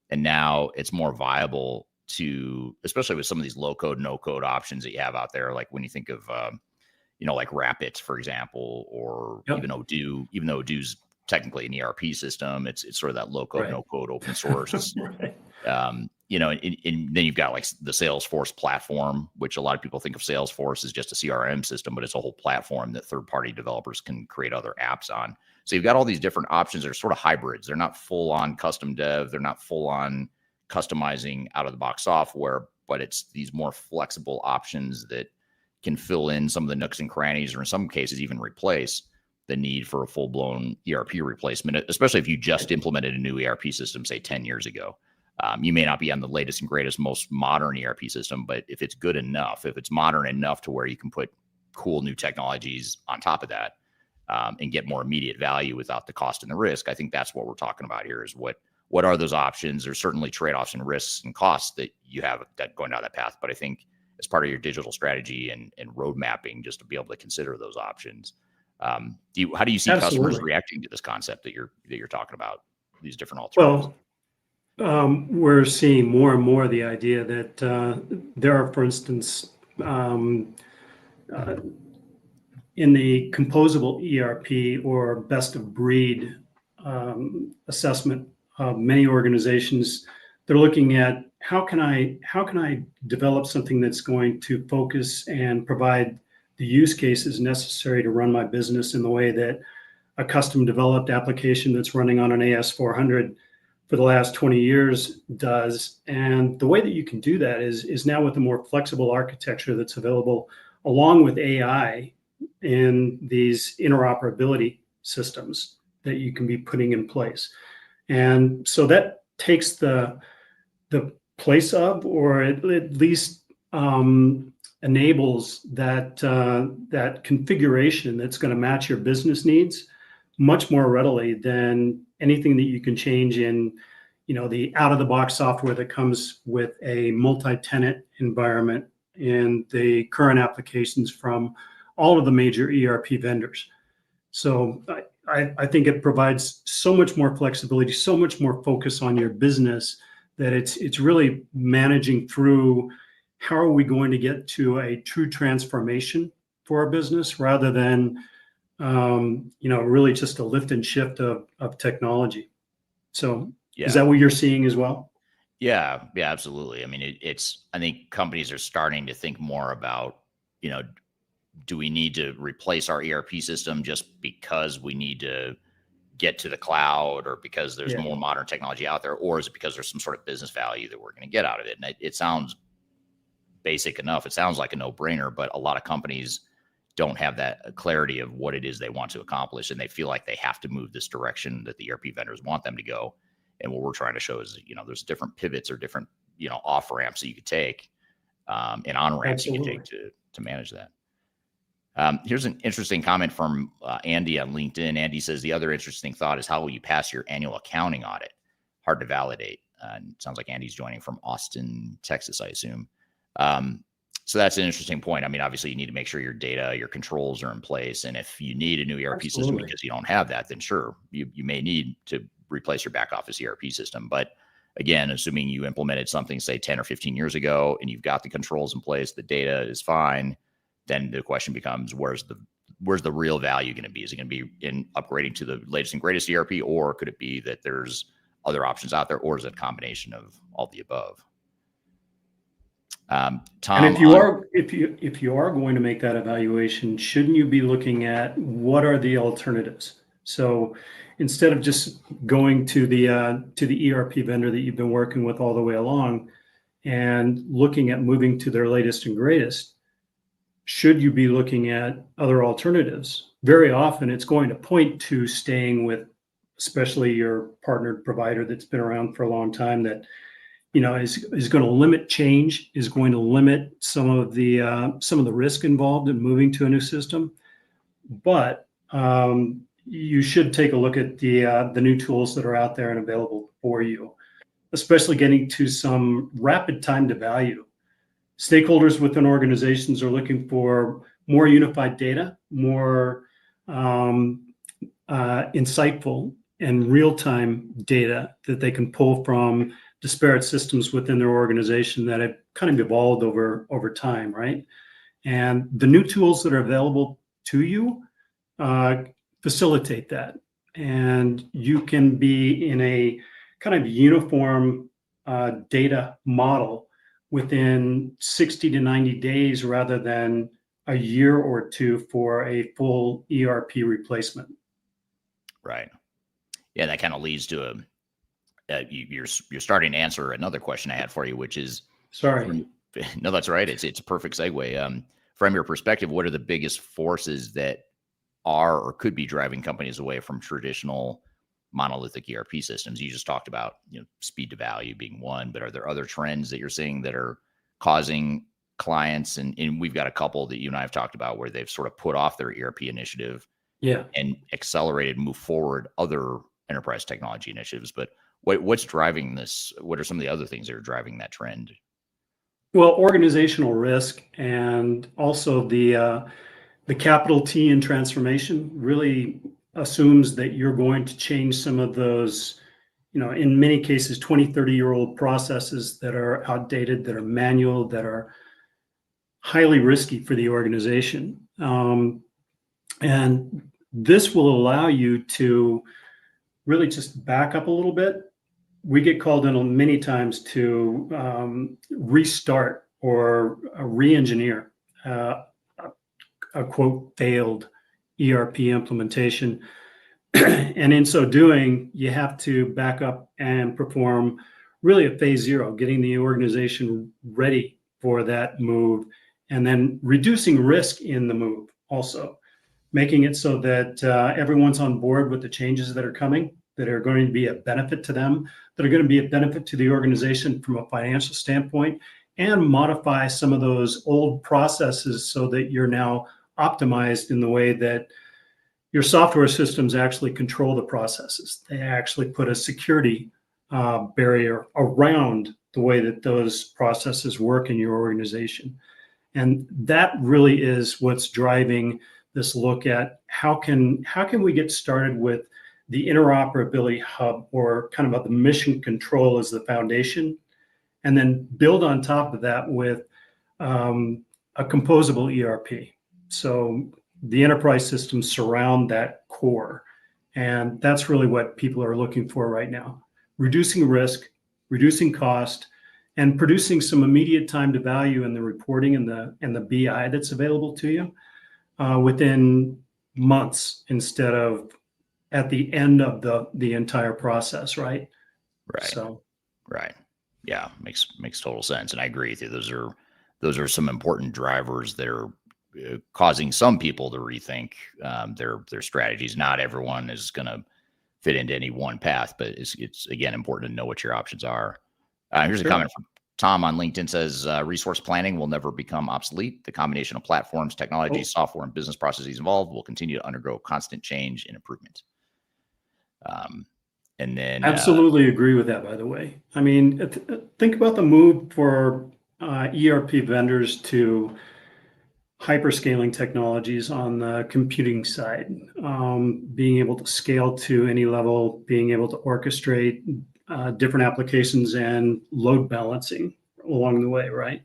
and now it's more viable to, especially with some of these low code, no code options that you have out there. Like when you think of, like Rapid, for example, or even Odoo, even though Odoo's technically an ERP system, it's sort of that low code, no code open source. And then you've got like the Salesforce platform, which a lot of people think of Salesforce as just a CRM system, but it's a whole platform that third-party developers can create other apps on. So you've got all these different options that are sort of hybrids. They're not full on custom dev. They're not full on customizing out of the box software, but it's these more flexible options that can fill in some of the nooks and crannies, or in some cases even replace the need for a full-blown ERP replacement, especially if you just implemented a new ERP system, say 10 years ago. You may not be on the latest and greatest, most modern ERP system, but if it's good enough, if it's modern enough to where you can put cool new technologies on top of that and get more immediate value without the cost and the risk, I think that's what we're talking about here is what are those options? There's certainly trade-offs and risks and costs that you have that going down that path. But I think as part of your digital strategy and road mapping, just to be able to consider those options. How do you see customers reacting to this concept that you're talking about, these different alternatives? Well, we're seeing more and more the idea that there are, for instance, in the composable ERP or best of breed assessment, many organizations, they're looking at how can I develop something that's going to focus and provide the use cases necessary to run my business in the way that a custom developed application that's running on an AS400 for the last 20 years does. And the way that you can do that is now with a more flexible architecture that's available along with AI in these interoperability systems that you can be putting in place. And so that takes the place of, or at least enables that configuration that's going to match your business needs much more readily than anything that you can change in, the out-of-the-box software that comes with a multi-tenant environment in the current applications from all of the major ERP vendors. So I think it provides so much more flexibility, so much more focus on your business, that it's really managing through how are we going to get to a true transformation for our business rather than really just a lift and shift of technology. So is that what you're seeing as well? Yeah, absolutely. I mean, I think companies are starting to think more about, do we need to replace our ERP system just because we need to get to the cloud, or because there's more modern technology out there, or is it because there's some sort of business value that we're going to get out of it? And it sounds basic enough. It sounds like a no-brainer, but a lot of companies don't have that clarity of what it is they want to accomplish, and they feel like they have to move this direction that the ERP vendors want them to go. And what we're trying to show is, there's different pivots or different, off ramps that you could take, and on ramps you can take to manage that. Here's an interesting comment from Andy on LinkedIn. Andy says, the other interesting thought is, how will you pass your annual accounting audit? Hard to validate. Sounds like Andy's joining from Austin, Texas, I assume. So that's an interesting point. I mean, obviously you need to make sure your data, your controls are in place. And if you need a new ERP system because you don't have that, then sure, you may need to replace your back office ERP system. But again, assuming you implemented something, say 10 or 15 years ago, and you've got the controls in place, the data is fine, then the question becomes, where's the real value going to be? Is it going to be in upgrading to the latest and greatest ERP, or could it be that there's other options out there, or is it a combination of all the above? Tom, and if you are going to make that evaluation, shouldn't you be looking at what are the alternatives? So instead of just going to the ERP vendor that you've been working with all the way along and looking at moving to their latest and greatest, should you be looking at other alternatives? Very often it's going to point to staying with, especially your partnered provider that's been around for a long time, that is going to limit change, is going to limit some of the risk involved in moving to a new system. But you should take a look at the new tools that are out there and available for you, especially getting to some rapid time to value. Stakeholders within organizations are looking for more unified data, more insightful and real-time data that they can pull from disparate systems within their organization that have kind of evolved over time, right? And the new tools that are available to you facilitate that. And you can be in a kind of uniform data model within 60 to 90 days rather than a year or two for a full ERP replacement. Right. Yeah, that kind of leads to you're starting to answer another question I had for you, which is, sorry. No, that's right. It's a perfect segue. From your perspective, what are the biggest forces that are or could be driving companies away from traditional monolithic ERP systems? You just talked about, speed to value being one, but are there other trends that you're seeing that are causing clients, and we've got a couple that you and I have talked about where they've sort of put off their ERP initiative, and accelerated, move forward other enterprise technology initiatives. But what's driving this? What are some of the other things that are driving that trend? Well, organizational risk, and also the capital T in transformation really assumes that you're going to change some of those, in many cases, 20, 30-year-old processes that are outdated, that are manual, that are highly risky for the organization. And this will allow you to really just back up a little bit. We get called in many times to restart or re-engineer a quote failed ERP implementation. And in so doing, you have to back up and perform really a phase zero, getting the organization ready for that move, and then reducing risk in the move also, making it so that everyone's on board with the changes that are coming, that are going to be a benefit to them, that are going to be a benefit to the organization from a financial standpoint, and modify some of those old processes so that you're now optimized in the way that your software systems actually control the processes. They actually put a security barrier around the way that those processes work in your organization. And that really is what's driving this look at how can we get started with the interoperability hub, or kind of the mission control as the foundation, and then build on top of that with a composable ERP. So the enterprise systems surround that core. And that's really what people are looking for right now. Reducing risk, reducing cost, and producing some immediate time to value in the reporting and the BI that's available to you within months instead of at the end of the entire process, right? Right. So, right. Yeah, makes total sense. And I agree with you. Those are some important drivers that are causing some people to rethink their strategies. Not everyone is going to fit into any one path, but it's again important to know what your options are. Here's a comment from Tom on LinkedIn says, resource planning will never become obsolete. The combination of platforms, technology, software, and business processes involved will continue to undergo constant change and improvement. And then absolutely agree with that, by the way. I mean, think about the move for ERP vendors to hyperscaling technologies on the computing side, being able to scale to any level, being able to orchestrate different applications and load balancing along the way, right?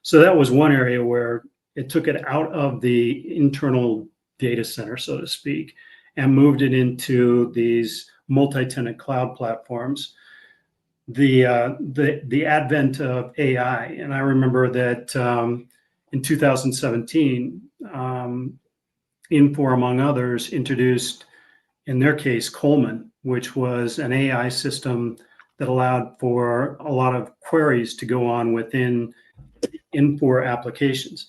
So that was one area where it took it out of the internal data center, so to speak, and moved it into these multi-tenant cloud platforms. The advent of AI, and I remember that in 2017, Infor, among others, introduced, in their case, Coleman, which was an AI system that allowed for a lot of queries to go on within Infor applications.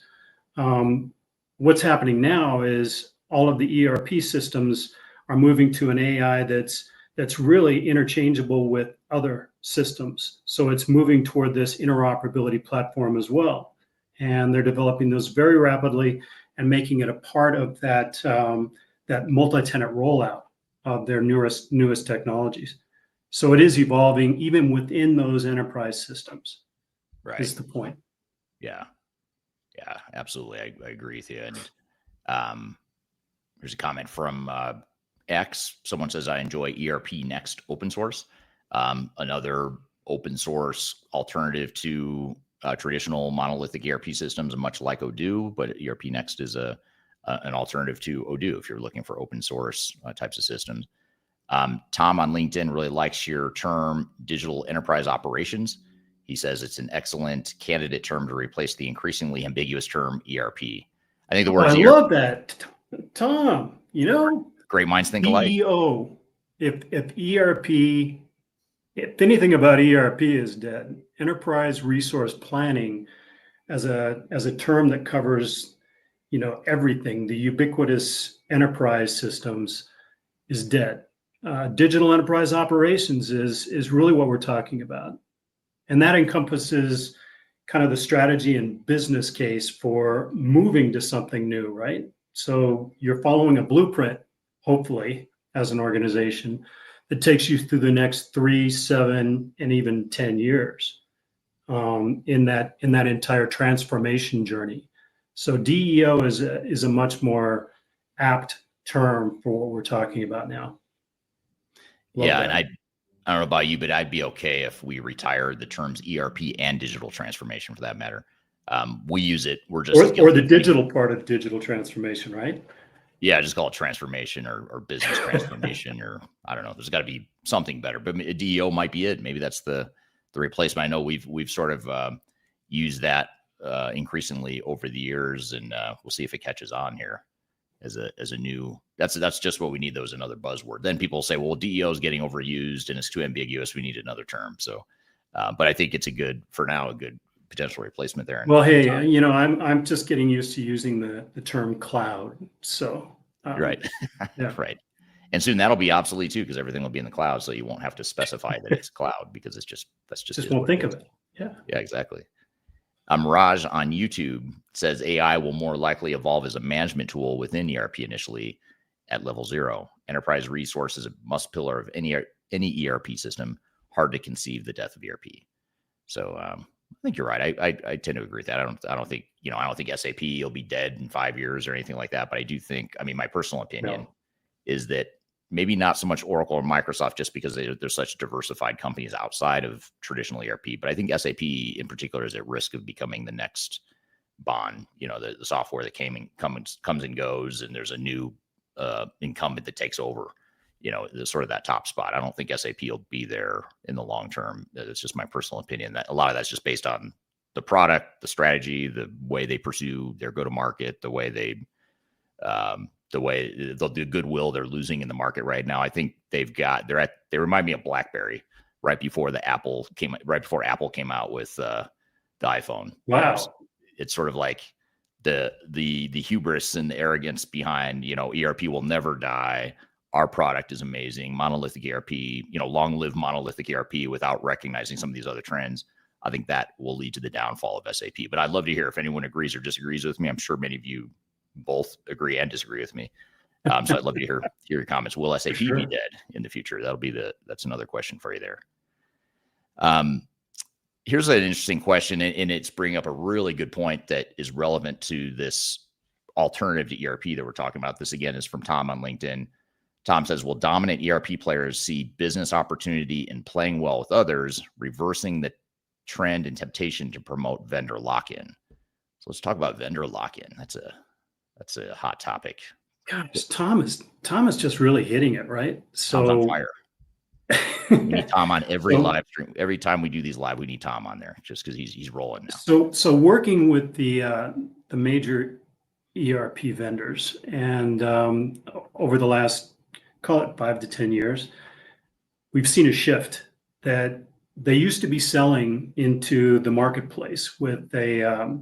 What's happening now is all of the ERP systems are moving to an AI that's really interchangeable with other systems. So it's moving toward this interoperability platform as well. And they're developing those very rapidly and making it a part of that multi-tenant rollout of their newest technologies. So it is evolving even within those enterprise systems. Right. Is the point. Yeah, absolutely. I agree with you. And here's a comment from X. Someone says, I enjoy ERP Next open source. Another open source alternative to traditional monolithic ERP systems, much like Odoo, but ERP Next is an alternative to Odoo if you're looking for open source types of systems. Tom on LinkedIn really likes your term digital enterprise operations. He says it's an excellent candidate term to replace the increasingly ambiguous term ERP. I think the word I love that, Tom. You know, great minds think alike. EO. If ERP, if anything about ERP is dead, enterprise resource planning as a term that covers, everything, the ubiquitous enterprise systems is dead. Digital enterprise operations is really what we're talking about. And that encompasses kind of the strategy and business case for moving to something new, right? So you're following a blueprint, hopefully, as an organization that takes you through the next 3, 7, and even 10 years in that entire transformation journey. So DEO is a much more apt term for what we're talking about now. Love that. And I don't know about you, but I'd be okay if we retired the terms ERP and digital transformation for that matter. We use it. We're just or the digital part of digital transformation, right? Yeah, just call it transformation or business transformation, or I don't know. There's got to be something better, but DEO might be it. Maybe that's the replacement. I know we've sort of used that increasingly over the years, and we'll see if it catches on here as a new. That's just what we need. Those another buzzword. Then people say, well, DEO is getting overused and it's too ambiguous. We need another term. So, but I think it's a good potential replacement there. Well, hey, I'm just getting used to using the term cloud. So right, yeah. Right, and soon that'll be obsolete too because everything will be in the cloud. So you won't have to specify that it's cloud because that's just won't think of it. Yeah, exactly. Raj on YouTube says AI will more likely evolve as a management tool within ERP initially at level 0. Enterprise resources a must pillar of any ERP system. Hard to conceive the death of ERP. So I think you're right. I tend to agree with that. I don't think SAP will be dead in 5 years or anything like that. But I do think, my personal opinion is that maybe not so much Oracle or Microsoft, just because they're such diversified companies outside of traditional ERP. But I think SAP in particular is at risk of becoming the next Bond. The software that comes and goes, and there's a new incumbent that takes over. The sort of that top spot. I don't think SAP will be there in the long term. It's just my personal opinion that a lot of that's just based on the product, the strategy, the way they pursue their go-to-market, the way the goodwill they're losing in the market right now. I think they remind me of BlackBerry right before Apple came out with the iPhone. Wow. It's sort of like the hubris and the arrogance behind, ERP will never die. Our product is amazing. Monolithic ERP, long live monolithic ERP, without recognizing some of these other trends. I think that will lead to the downfall of SAP. But I'd love to hear if anyone agrees or disagrees with me. I'm sure many of you both agree and disagree with me. So I'd love to hear your comments. Will SAP be dead in the future? That's another question for you there. Here's an interesting question, and it's bringing up a really good point that is relevant to this alternative to ERP that we're talking about. This again is from Tom on LinkedIn. Tom says, will dominant ERP players see business opportunity in playing well with others, reversing the trend and temptation to promote vendor lock-in? So let's talk about vendor lock-in. That's a hot topic. Gosh, Tom is just really hitting it, right? So Tom's on fire. We need Tom on every live stream. Every time we do these live, we need Tom on there just because he's rolling now. So working with the major ERP vendors, and over the last, call it 5 to 10 years, we've seen a shift that they used to be selling into the marketplace with a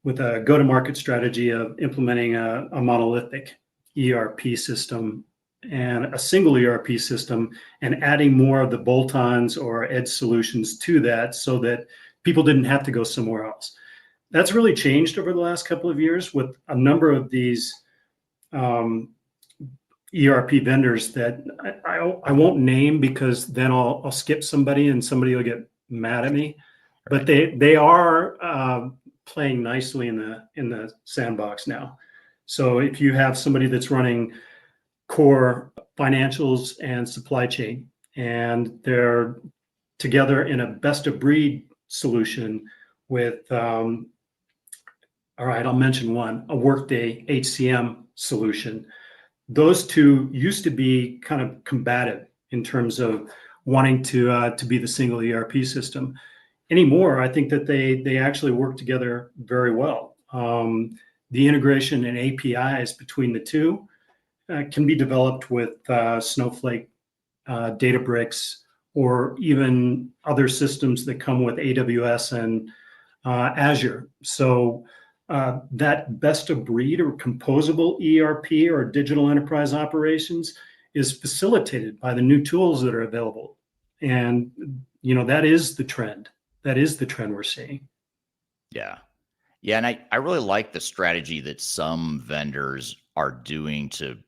go-to-market strategy of implementing a monolithic ERP system and a single ERP system, and adding more of the bolt-ons or edge solutions to that so that people didn't have to go somewhere else. That's really changed over the last couple of years with a number of these ERP vendors that I won't name, because then I'll skip somebody and somebody will get mad at me. But they are playing nicely in the sandbox now. So if you have somebody that's running core financials and supply chain, and they're together in a best of breed solution with, all right, I'll mention one, a Workday HCM solution. Those two used to be kind of combative in terms of wanting to be the single ERP system. Anymore, I think that they actually work together very well. The integration and APIs between the two can be developed with Snowflake, Databricks, or even other systems that come with AWS and Azure. So that best of breed or composable ERP or digital enterprise operations is facilitated by the new tools that are available. And, that is the trend. That is the trend we're seeing. Yeah. Yeah. And I really like the strategy that some vendors are doing to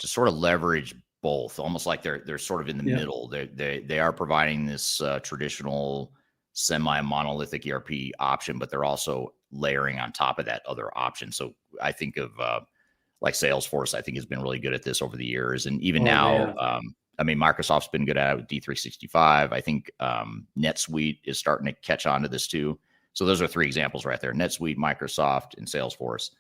sort of leverage both, almost like they're sort of in the middle. They are providing this traditional semi-monolithic ERP option, but they're also layering on top of that other option. So I think of like Salesforce, I think has been really good at this over the years. And even now, Microsoft's been good at it with D365. I think NetSuite is starting to catch on to this too. So those are 3 examples right there: NetSuite, Microsoft, and Salesforce.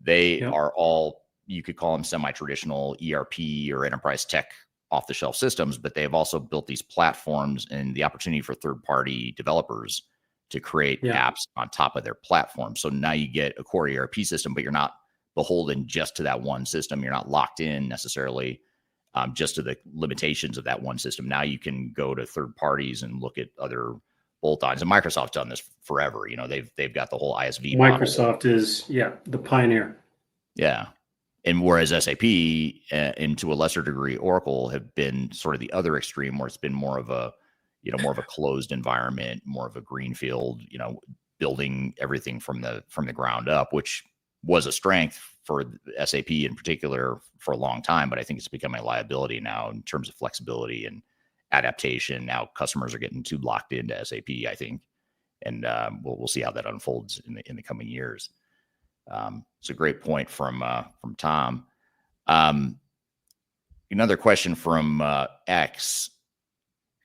They are all, you could call them semi-traditional ERP or enterprise tech off-the-shelf systems, but they have also built these platforms and the opportunity for third-party developers to create apps on top of their platform. So now you get a core ERP system, but you're not beholden just to that one system. You're not locked in necessarily just to the limitations of that one system. Now you can go to third parties and look at other bolt-ons. And Microsoft's done this forever. They've got the whole ISV Microsoft is the pioneer. Yeah. And whereas SAP and to a lesser degree, Oracle have been sort of the other extreme, where it's been more of a closed environment, more of a greenfield, building everything from the ground up, which was a strength for SAP in particular for a long time. But I think it's becoming a liability now in terms of flexibility and adaptation. Now customers are getting too locked into SAP, I think. And we'll see how that unfolds in the coming years. It's a great point from Tom. Another question from X.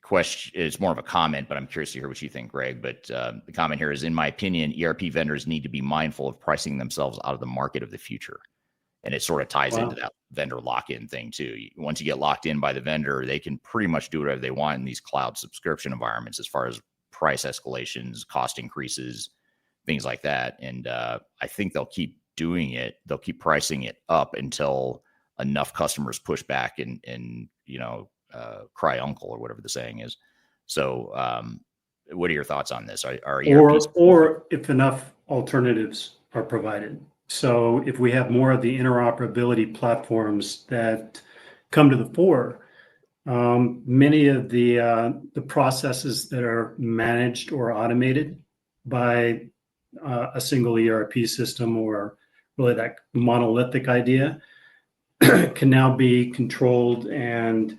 Question, it's more of a comment, but I'm curious to hear what you think, Greg. But the comment here is, in my opinion, ERP vendors need to be mindful of pricing themselves out of the market of the future. And it sort of ties into that vendor lock-in thing too. Once you get locked in by the vendor, they can pretty much do whatever they want in these cloud subscription environments as far as price escalations, cost increases, things like that. And I think they'll keep doing it. They'll keep pricing it up until enough customers push back and cry uncle, or whatever the saying is. So what are your thoughts on this? Are ERPs or if enough alternatives are provided. So if we have more of the interoperability platforms that come to the fore, many of the processes that are managed or automated by a single ERP system, or really that monolithic idea, can now be controlled and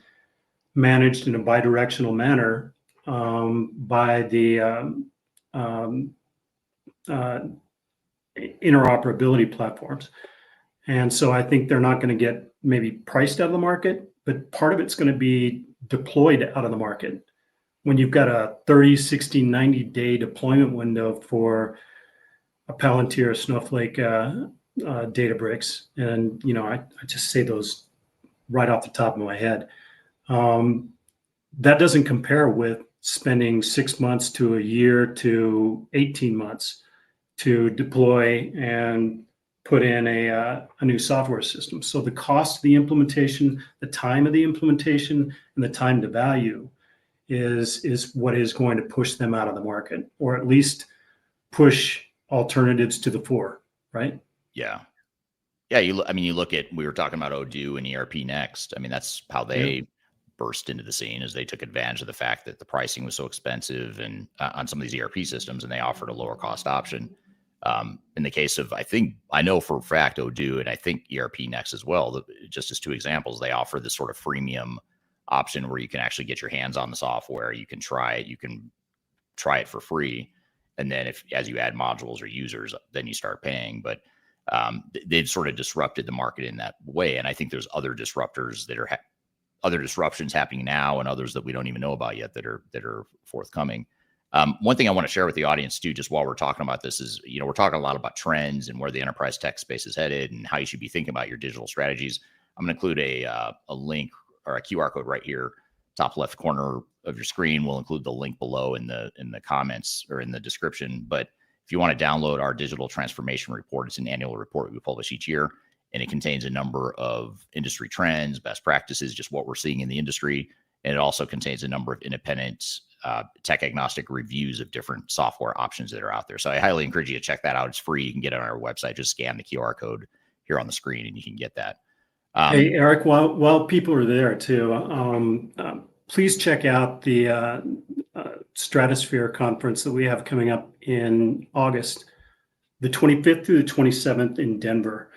managed in a bidirectional manner by the interoperability platforms. And so I think they're not going to get maybe priced out of the market, but part of it's going to be deployed out of the market. When you've got a 30, 60, 90-day deployment window for a Palantir, Snowflake, Databricks, and I just say those right off the top of my head. That doesn't compare with spending 6 months to a year to 18 months to deploy and put in a new software system. So the cost of the implementation, the time of the implementation, and the time to value is what is going to push them out of the market, or at least push alternatives to the fore, right? Yeah. Yeah. You look at, we were talking about Odoo and ERP Next. I mean, that's how they burst into the scene, as they took advantage of the fact that the pricing was so expensive and on some of these ERP systems, and they offered a lower cost option. In the case of, I know for a fact Odoo, and I think ERP Next as well, just as two examples, they offer this sort of freemium option where you can actually get your hands on the software. You can try it for free. And then as you add modules or users, then you start paying. But they've sort of disrupted the market in that way. And I think there's other disruptors that are other disruptions happening now, and others that we don't even know about yet that are forthcoming. One thing I want to share with the audience too, just while we're talking about this, is, we're talking a lot about trends and where the enterprise tech space is headed and how you should be thinking about your digital strategies. I'm going to include a link or a QR code right here, top left corner of your screen. We'll include the link below in the comments or in the description. But if you want to download our digital transformation report, it's an annual report we publish each year, and it contains a number of industry trends, best practices, just what we're seeing in the industry. And it also contains a number of independent tech agnostic reviews of different software options that are out there. So I highly encourage you to check that out. It's free. You can get it on our website. Just scan the QR code here on the screen and you can get that. Hey, Eric, while people are there too, please check out the Stratosphere conference that we have coming up in August, the 25th through the 27th in Denver.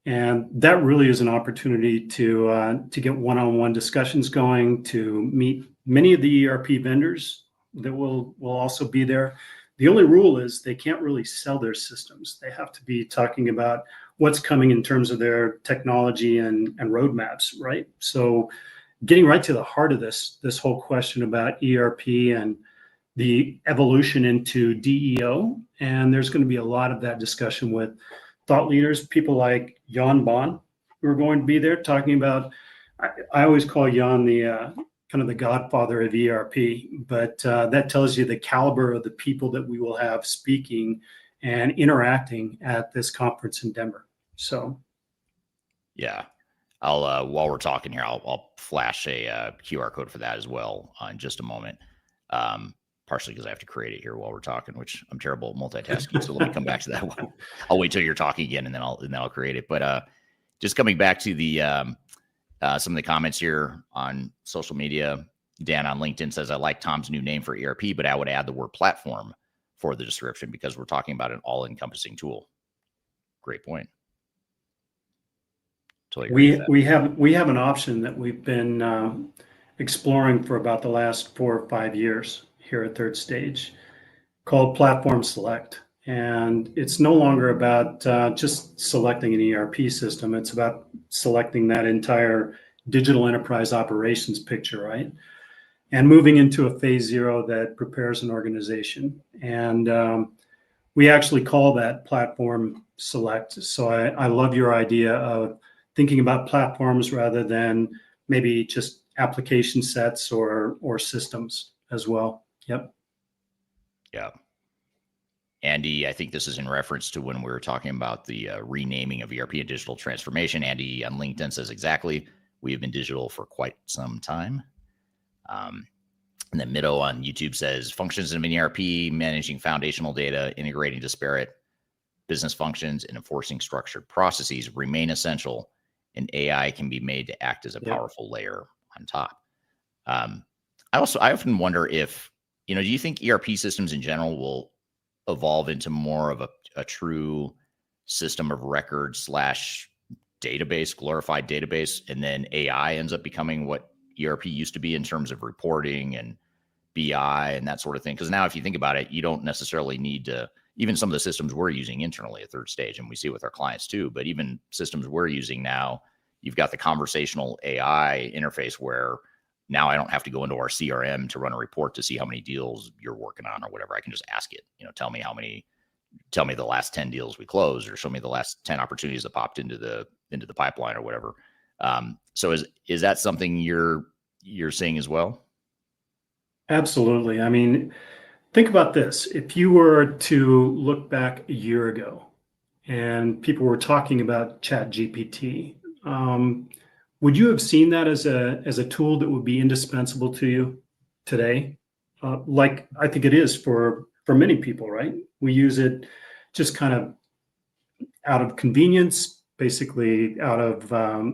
And that really is an opportunity to get one-on-one discussions going, to meet many of the ERP vendors that will also be there. The only rule is they can't really sell their systems. They have to be talking about what's coming in terms of their technology and roadmaps, right? So getting right to the heart of this whole question about ERP and the evolution into DEO. And there's going to be a lot of that discussion with thought leaders, people like Jan Bond, who are going to be there talking about, I always call Jan the kind of the godfather of ERP, but that tells you the caliber of the people that we will have speaking and interacting at this conference in Denver. So, yeah, I'll while we're talking here, I'll flash a QR code for that as well in just a moment. Partially because I have to create it here while we're talking, which I'm terrible at multitasking. So let me come back to that. I'll wait till you're talking again, and then I'll create it. But just coming back to the some of the comments here on social media. Dan on LinkedIn says, I like Tom's new name for ERP, but I would add the word platform for the description because we're talking about an all-encompassing tool. Great point. Totally we have an option that we've been exploring for about the last 4 or 5 years here at Third Stage, called Platform Select. And it's no longer about just selecting an ERP system. It's about selecting that entire digital enterprise operations picture, right? And moving into a phase 0 that prepares an organization. And we actually call that Platform Select. So I love your idea of thinking about platforms rather than maybe just application sets or systems as well. Yep. Yeah. Andy, I think this is in reference to when we were talking about the renaming of ERP and digital transformation. Andy on LinkedIn says, exactly. We have been digital for quite some time. And then Middo on YouTube says, functions in an ERP, managing foundational data, integrating disparate business functions and enforcing structured processes remain essential, and AI can be made to act as a powerful layer on top. I often wonder if, do you think ERP systems in general will evolve into more of a true system of record / database, glorified database, and then AI ends up becoming what ERP used to be in terms of reporting and BI and that sort of thing? Because now if you think about it, you don't necessarily need to, even some of the systems we're using internally at Third Stage, and we see it with our clients too, but even systems we're using now, you've got the conversational AI interface where now I don't have to go into our CRM to run a report to see how many deals you're working on or whatever. I can just ask it, tell me the last 10 deals we closed, or show me the last 10 opportunities that popped into the pipeline or whatever. So is that something you're seeing as well? Absolutely. I mean, think about this. If you were to look back a year ago and people were talking about ChatGPT, would you have seen that as a tool that would be indispensable to you today? Like I think it is for many people, right? We use it just kind of out of convenience, basically out of a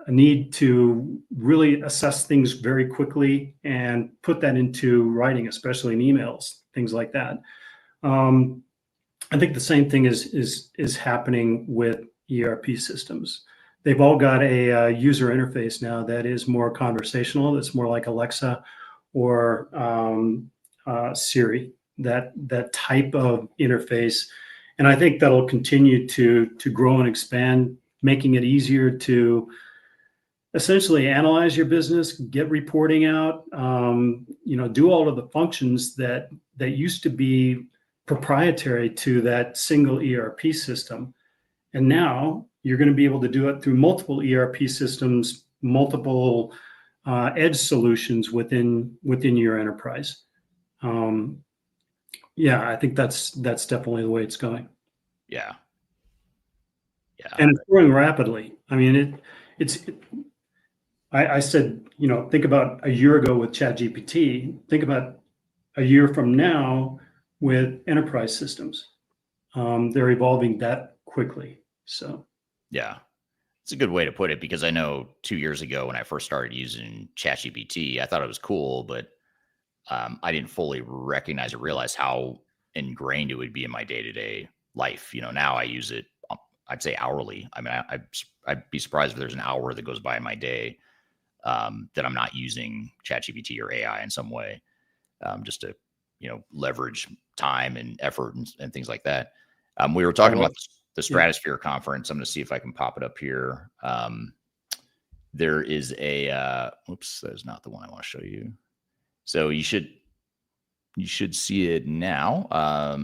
need to really assess things very quickly and put that into writing, especially in emails, things like that. I think the same thing is happening with ERP systems. They've all got a user interface now that is more conversational. That's more like Alexa or Siri. That type of interface, and I think that'll continue to grow and expand, making it easier to essentially analyze your business, get reporting out, do all of the functions that used to be proprietary to that single ERP system. And now you're going to be able to do it through multiple ERP systems, multiple edge solutions within your enterprise. I think that's definitely the way it's going. Yeah. And it's growing rapidly. I mean, I said, think about a year ago with ChatGPT, think about a year from now with enterprise systems. They're evolving that quickly. So, yeah, it's a good way to put it, because I know 2 years ago when I first started using ChatGPT, I thought it was cool, but I didn't fully recognize or realize how ingrained it would be in my day-to-day life. Now I use it, I'd say hourly. I mean, I'd be surprised if there's an hour that goes by in my day that I'm not using ChatGPT or AI in some way, just to, leverage time and effort and things like that. We were talking about the Stratosphere conference. I'm going to see if I can pop it up here. There is that is not the one I want to show you. So you should see it now.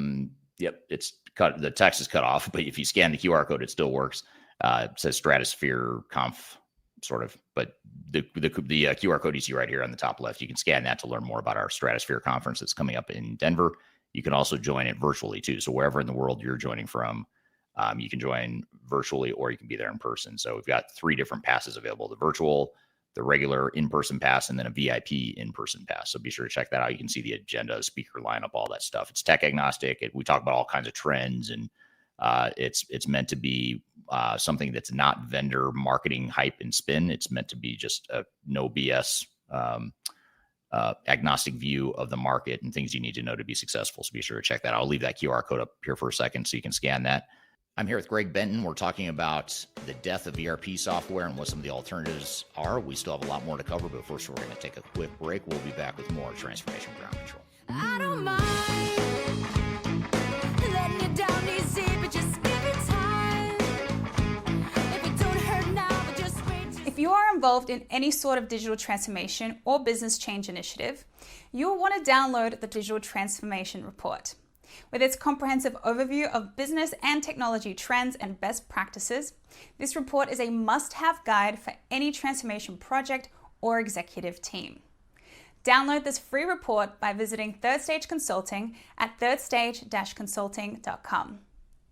Yep, it's cut. The text is cut off, but if you scan the QR code, it still works. It says Stratosphere Conf, sort of. But the QR code you see right here on the top left, you can scan that to learn more about our Stratosphere conference that's coming up in Denver. You can also join it virtually too. So wherever in the world you're joining from, you can join virtually, or you can be there in person. So we've got 3 different passes available: the virtual, the regular in-person pass, and then a VIP in-person pass. So be sure to check that out. You can see the agenda, speaker lineup, all that stuff. It's tech agnostic. We talk about all kinds of trends, and it's meant to be something that's not vendor marketing hype and spin. It's meant to be just a no BS agnostic view of the market and things you need to know to be successful. So be sure to check that out. I'll leave that QR code up here for a second so you can scan that. I'm here with Greg Benton. We're talking about the death of ERP software and what some of the alternatives are. We still have a lot more to cover, but first we're going to take a quick break. We'll be back with more Transformation Ground Control. I don't mind letting you down easy, but just give it time. If it don't hurt now, but just wait. If you are involved in any sort of digital transformation or business change initiative, you'll want to download the Digital Transformation Report. With its comprehensive overview of business and technology trends and best practices, this report is a must-have guide for any transformation project or executive team. Download this free report by visiting Third Stage Consulting at thirdstage-consulting.com.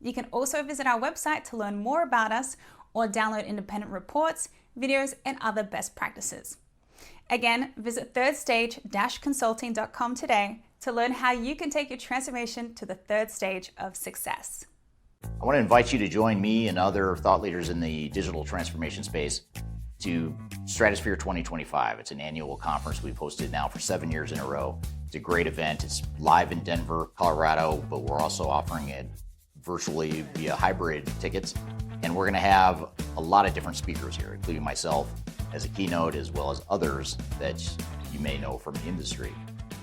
You can also visit our website to learn more about us or download independent reports, videos, and other best practices. Again, visit thirdstage-consulting.com today to learn how you can take your transformation to the third stage of success. I want to invite you to join me and other thought leaders in the digital transformation space to Stratosphere 2025. It's an annual conference we've hosted now for 7 years in a row. It's a great event. It's live in Denver, Colorado, but we're also offering it virtually via hybrid tickets. And we're going to have a lot of different speakers here, including myself as a keynote, as well as others that you may know from the industry.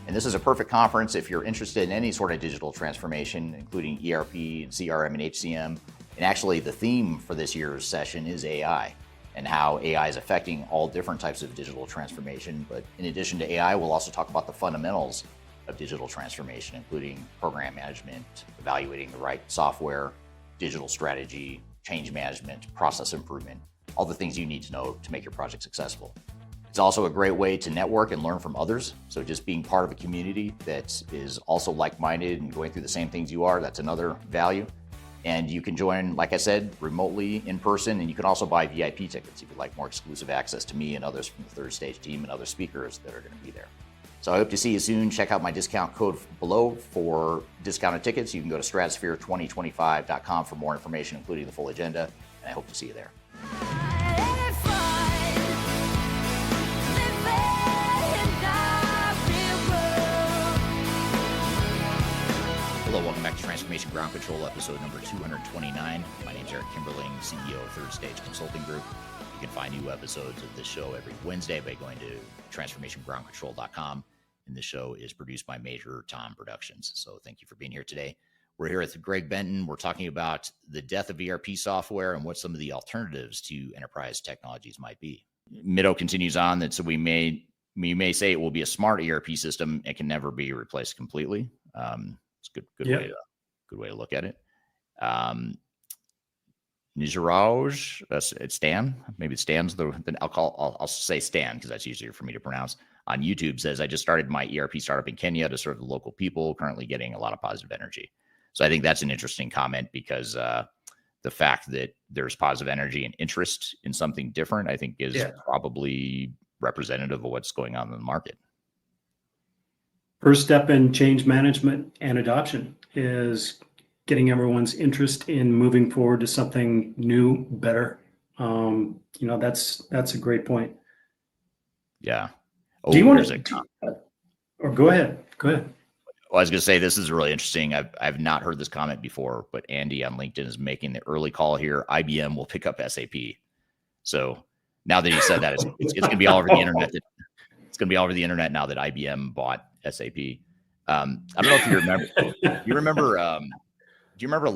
And this is a perfect conference if you're interested in any sort of digital transformation, including ERP and CRM and HCM. And actually, the theme for this year's session is AI and how AI is affecting all different types of digital transformation. But in addition to AI, we'll also talk about the fundamentals of digital transformation, including program management, evaluating the right software, digital strategy, change management, process improvement, all the things you need to know to make your project successful. It's also a great way to network and learn from others. So just being part of a community that is also like-minded and going through the same things you are, that's another value. And you can join, like I said, remotely in person, and you can also buy VIP tickets if you'd like more exclusive access to me and others from the third stage team and other speakers that are going to be there. So I hope to see you soon. Check out my discount code below for discounted tickets. You can go to stratosphere2025.com for more information, including the full agenda, and I hope to see you there. Hello, welcome back to Transformation Ground Control, episode number 229. My name is Eric Kimberling, CEO of Third Stage Consulting Group. You can find new episodes of this show every Wednesday by going to transformationgroundcontrol.com. And this show is produced by Major Tom Productions. So thank you for being here today. We're here with Greg Benton. We're talking about the death of ERP software and what some of the alternatives to enterprise technologies might be. Middo continues on that, so we may say it will be a smart ERP system. It can never be replaced completely. It's a good way to look at it. Nizaraj, it's Stan. Maybe it Stan's I'll say Stan because that's easier for me to pronounce. On YouTube says, I just started my ERP startup in Kenya to serve the local people, currently getting a lot of positive energy. So I think that's an interesting comment because the fact that there's positive energy and interest in something different, I think is probably representative of what's going on in the market. First step in change management and adoption is getting everyone's interest in moving forward to something new, better. That's a great point. Yeah. Do you want to? Or go ahead. Well, I was going to say, this is really interesting. I've not heard this comment before, but Andy on LinkedIn is making the early call here. IBM will pick up SAP. So now that he said that, it's going to be all over the internet. It's going to be all over the internet now that IBM bought SAP. I don't know if you remember. Do you remember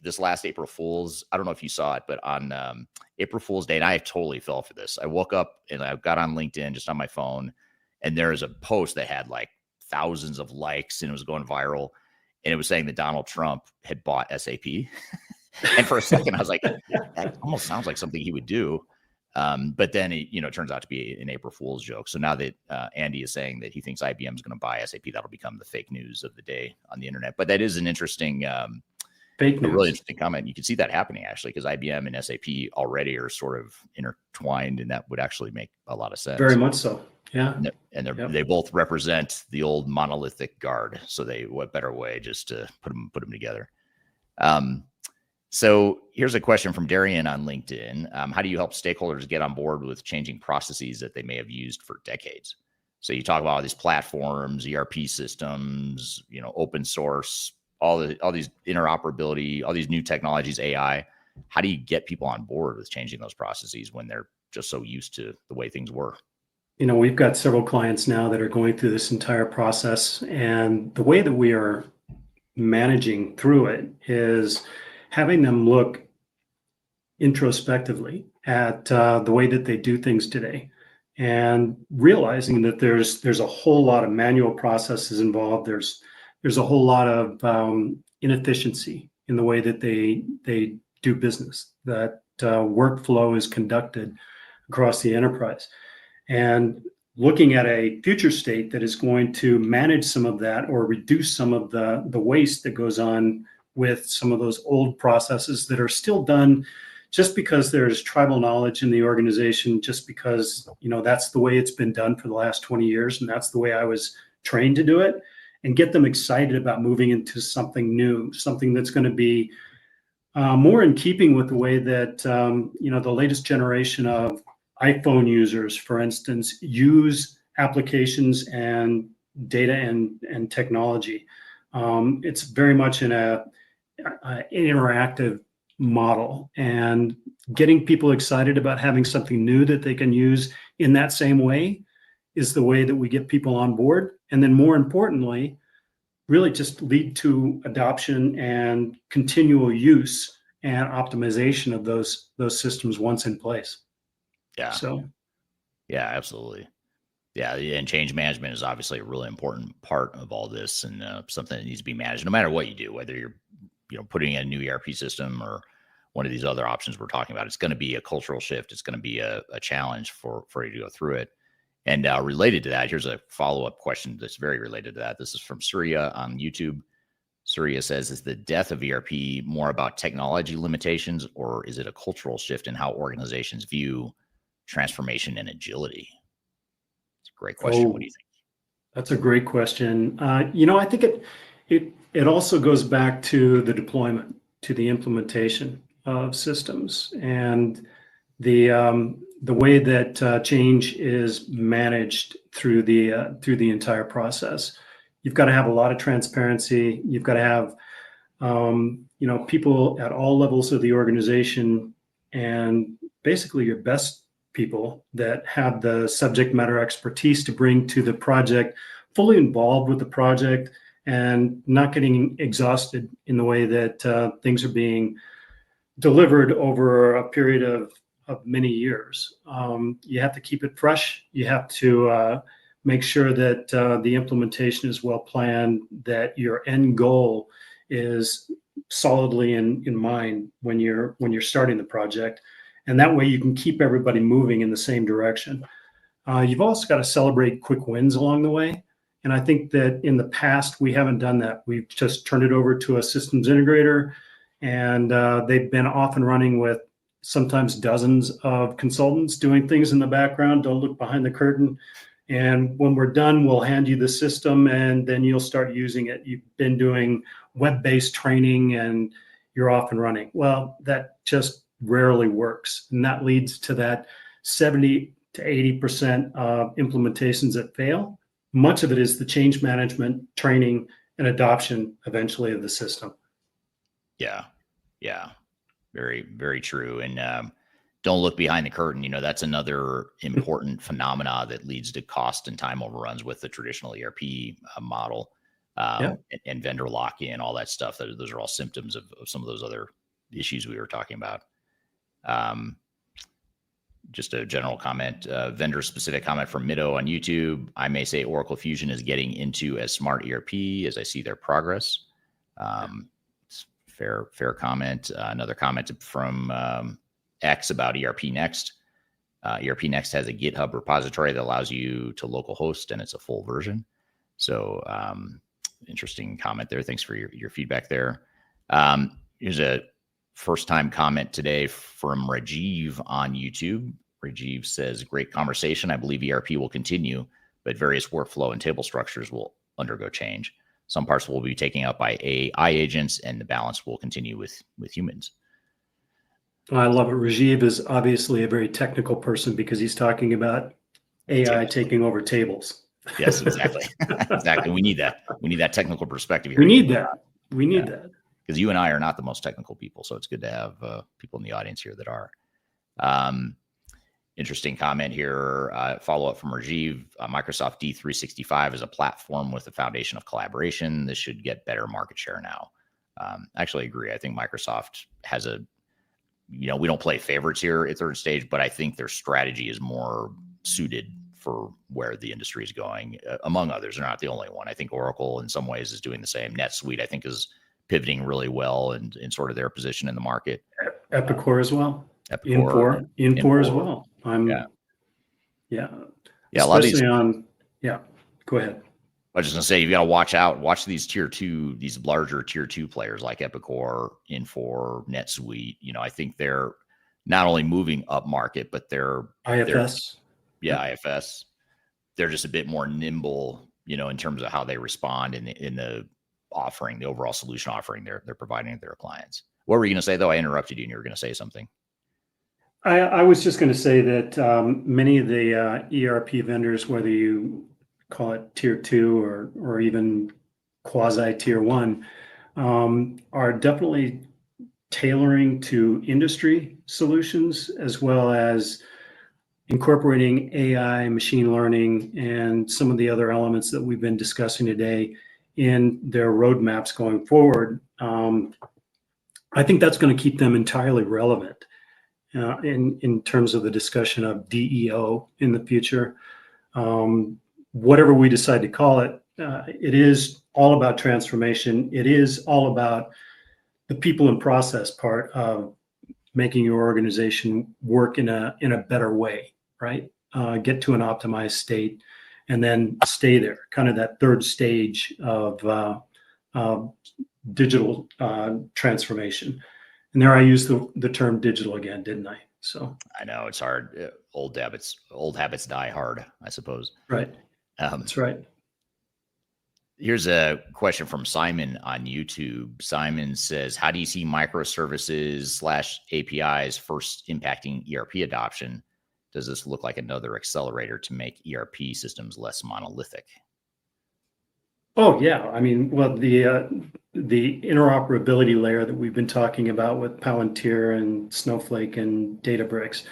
this last April Fool's? I don't know if you saw it, but on April Fool's Day, and I totally fell for this. I woke up and I got on LinkedIn just on my phone, and there is a post that had like thousands of likes and it was going viral, and it was saying that Donald Trump had bought SAP. And for a second, I was like, that almost sounds like something he would do. But then it turns out to be an April Fool's joke. So now that Andy is saying that he thinks IBM is going to buy SAP, that'll become the fake news of the day on the internet. But that is an interesting, fake news. A really interesting comment. You can see that happening actually, because IBM and SAP already are sort of intertwined, and that would actually make a lot of sense. Very much so. Yeah. And they both represent the old monolithic guard. So what better way just to put them together? So here's a question from Darian on LinkedIn. How do you help stakeholders get on board with changing processes that they may have used for decades? So you talk about all these platforms, ERP systems, open source, all these interoperability, all these new technologies, AI. How do you get people on board with changing those processes when they're just so used to the way things were? We've got several clients now that are going through this entire process, and the way that we are managing through it is having them look introspectively at the way that they do things today, and realizing that there's a whole lot of manual processes involved. There's a whole lot of inefficiency in the way that they do business, that workflow is conducted across the enterprise. And looking at a future state that is going to manage some of that or reduce some of the waste that goes on with some of those old processes that are still done just because there's tribal knowledge in the organization, just because that's the way it's been done for the last 20 years, and that's the way I was trained to do it. and get them excited about moving into something new, something that's going to be more in keeping with the way that the latest generation of iPhone users, for instance, use applications and data and technology. It's very much in a interactive model, and getting people excited about having something new that they can use in that same way is the way that we get people on board. And then more importantly, really just lead to adoption and continual use and optimization of those systems once in place. Yeah. So yeah, absolutely. Yeah, and change management is obviously a really important part of all this, and something that needs to be managed no matter what you do, whether you're putting in a new ERP system or one of these other options we're talking about. It's going to be a cultural shift. It's going to be a challenge for you to go through it. And related to that, here's a follow-up question that's very related to that. This is from Surya on YouTube. Surya says, is the death of ERP more about technology limitations, or is it a cultural shift in how organizations view transformation and agility? It's a great question. What do you think? That's a great question. I think it also goes back to the deployment, to the implementation of systems, and the way that change is managed through the entire process. You've got to have a lot of transparency. You've got to have people at all levels of the organization, and basically your best people that have the subject matter expertise to bring to the project, fully involved with the project, and not getting exhausted in the way that things are being delivered over a period of many years. You have to keep it fresh. You have to make sure that the implementation is well planned, that your end goal is solidly in mind when you're starting the project. And that way you can keep everybody moving in the same direction. You've also got to celebrate quick wins along the way. And I think that in the past, we haven't done that. We've just turned it over to a systems integrator, and they've been off and running with sometimes dozens of consultants doing things in the background. Don't look behind the curtain. And when we're done, we'll hand you the system, and then you'll start using it. You've been doing web-based training and you're off and running. Well, that just rarely works. And that leads to that 70 to 80% of implementations that fail. Much of it is the change management, training, and adoption eventually of the system. Yeah. Yeah. Very, very true. And don't look behind the curtain. That's another important phenomena that leads to cost and time overruns with the traditional ERP model, and vendor lock-in, all that stuff. Those are all symptoms of some of those other issues we were talking about. Just a general comment, vendor-specific comment from Middo on YouTube. I may say Oracle Fusion is getting into as smart ERP as I see their progress. Fair comment. Another comment from X about ERP Next. ERP Next has a GitHub repository that allows you to local host, and it's a full version. So interesting comment there. Thanks for your feedback there. Here's a first-time comment today from Rajiv on YouTube. Rajiv says, great conversation. I believe ERP will continue, but various workflow and table structures will undergo change. Some parts will be taken up by AI agents, and the balance will continue with humans. I love it. Rajiv is obviously a very technical person because he's talking about AI taking over tables. Yes, exactly. Exactly. We need that. We need that technical perspective here. We need that. Because you and I are not the most technical people, so it's good to have people in the audience here that are. Interesting comment here. Follow-up from Rajiv. Microsoft D365 is a platform with a foundation of collaboration. This should get better market share now. Actually agree. I think Microsoft has we don't play favorites here at Third Stage, but I think their strategy is more suited for where the industry is going, among others. They're not the only one. I think Oracle in some ways is doing the same. NetSuite, I think, is pivoting really well in sort of their position in the market. Epicor as well. Epicor. Infor as well. A Especially lot of these. Go ahead. I was just gonna say, you got to watch these these larger tier 2 players like Epicor, Infor, NetSuite. I think they're not only moving up market, but they're IFS. IFS. They're just a bit more nimble in terms of how they respond in the offering, the overall solution offering they're providing to their clients. What were you going to say, though? I interrupted you and you were going to say something. I was just going to say that many of the ERP vendors, whether you call it tier 2 or even quasi tier 1, are definitely tailoring to industry solutions, as well as incorporating AI, machine learning, and some of the other elements that we've been discussing today in their roadmaps going forward. I think that's going to keep them entirely relevant in terms of the discussion of DEO in the future. Whatever we decide to call it, it is all about transformation. It is all about the people and process part of making your organization work in a better way, right? Get to an optimized state and then stay there, kind of that third stage of digital transformation. And there I used the term digital again, didn't I? So I know it's hard. Old habits die hard, I suppose. Right. That's right. Here's a question from Simon on YouTube. Simon says, how do you see microservices / APIs first impacting ERP adoption? Does this look like another accelerator to make ERP systems less monolithic? Oh yeah, I mean, well, the interoperability layer that we've been talking about with Palantir and Snowflake and Databricks,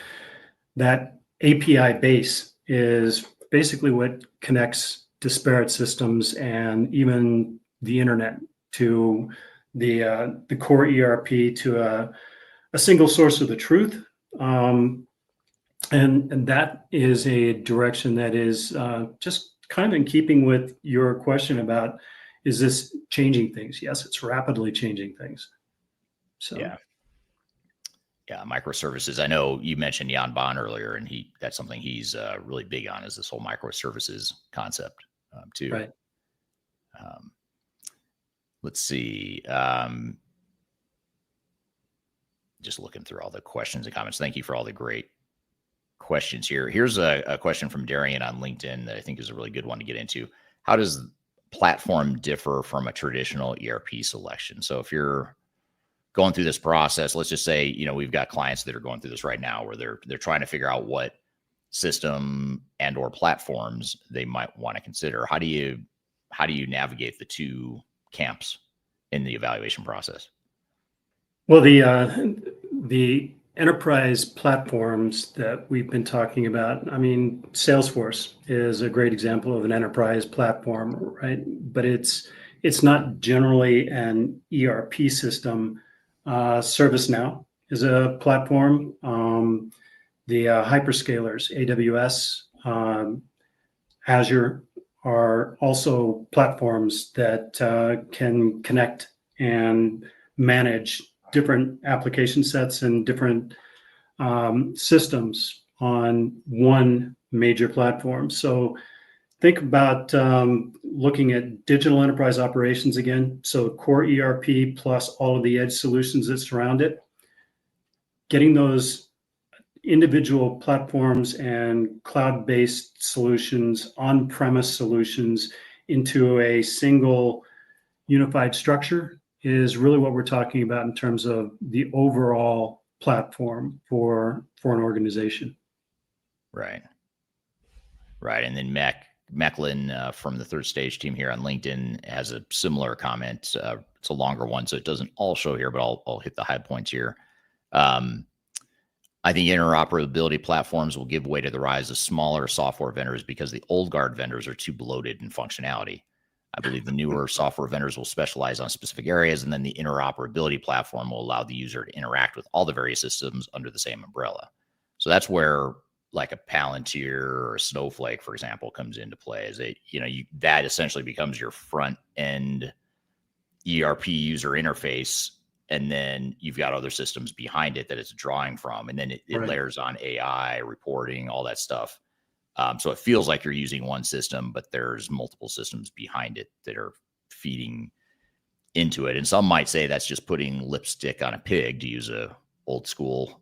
that API base is basically what connects disparate systems and even the internet to the core ERP to a single source of the truth, and that is a direction that is just kind of in keeping with your question about, is this changing things? Yes, it's rapidly changing things. So yeah, microservices. I know you mentioned Jan Bond earlier, and that's something he's really big on, is this whole microservices concept too. Right. Let's see. Just looking through all the questions and comments. Thank you for all the great questions here. Here's a question from Darian on LinkedIn that I think is a really good one to get into. How does platform differ from a traditional ERP selection? So if you're going through this process, let's just say, we've got clients that are going through this right now where they're trying to figure out what system and or platforms they might want to consider. How do you navigate the two camps in the evaluation process? Well, the enterprise platforms that we've been talking about, I mean, Salesforce is a great example of an enterprise platform, right? But it's not generally an ERP system. ServiceNow is a platform. The hyperscalers, AWS, Azure, are also platforms that can connect and manage different application sets and different systems on one major platform. So think about looking at digital enterprise operations again. So core ERP plus all of the edge solutions that surround it. Getting those individual platforms and cloud-based solutions, on-premise solutions into a single unified structure is really what we're talking about in terms of the overall platform for an organization. Right. And then Macklin from the Third Stage team here on LinkedIn has a similar comment. It's a longer one, so it doesn't all show here, but I'll hit the high points here. I think interoperability platforms will give way to the rise of smaller software vendors because the old guard vendors are too bloated in functionality. I believe the newer software vendors will specialize on specific areas, and then the interoperability platform will allow the user to interact with all the various systems under the same umbrella. So that's where like a Palantir or a Snowflake, for example, comes into play. Is that essentially becomes your front end ERP user interface, and then you've got other systems behind it that it's drawing from, and then it Right. layers on AI, reporting, all that stuff. So it feels like you're using one system, but there's multiple systems behind it that are feeding into it. And some might say that's just putting lipstick on a pig, to use a old school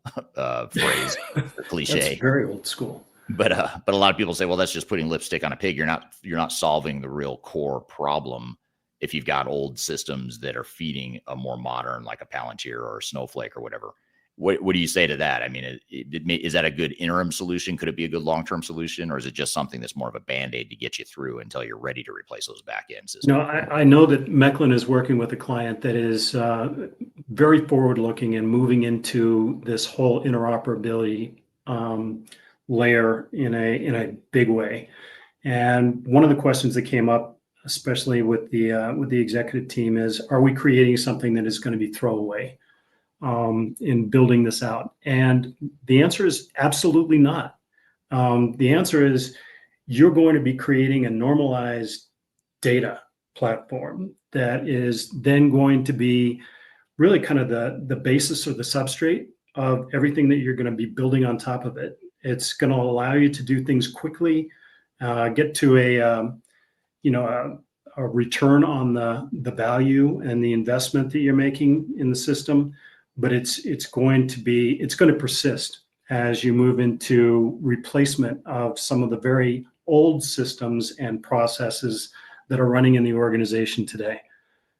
phrase or cliche. That's very old school. But a lot of people say, well, that's just putting lipstick on a pig. You're not solving the real core problem if you've got old systems that are feeding a more modern, like a Palantir or a Snowflake or whatever. What do you say to that? I mean, is that a good interim solution? Could it be a good long-term solution, or is it just something that's more of a Band-Aid to get you through until you're ready to replace those back-end systems? No, I know that Mechlin is working with a client that is very forward-looking and moving into this whole interoperability layer in a big way. And one of the questions that came up, especially with the executive team, is, are we creating something that is going to be throwaway in building this out? And the answer is absolutely not. The answer is, you're going to be creating a normalized data platform that is then going to be really kind of the basis or the substrate of everything that you're going to be building on top of it. It's going to allow you to do things quickly, get to a return on the value and the investment that you're making in the system. But it's going to persist as you move into replacement of some of the very old systems and processes that are running in the organization today.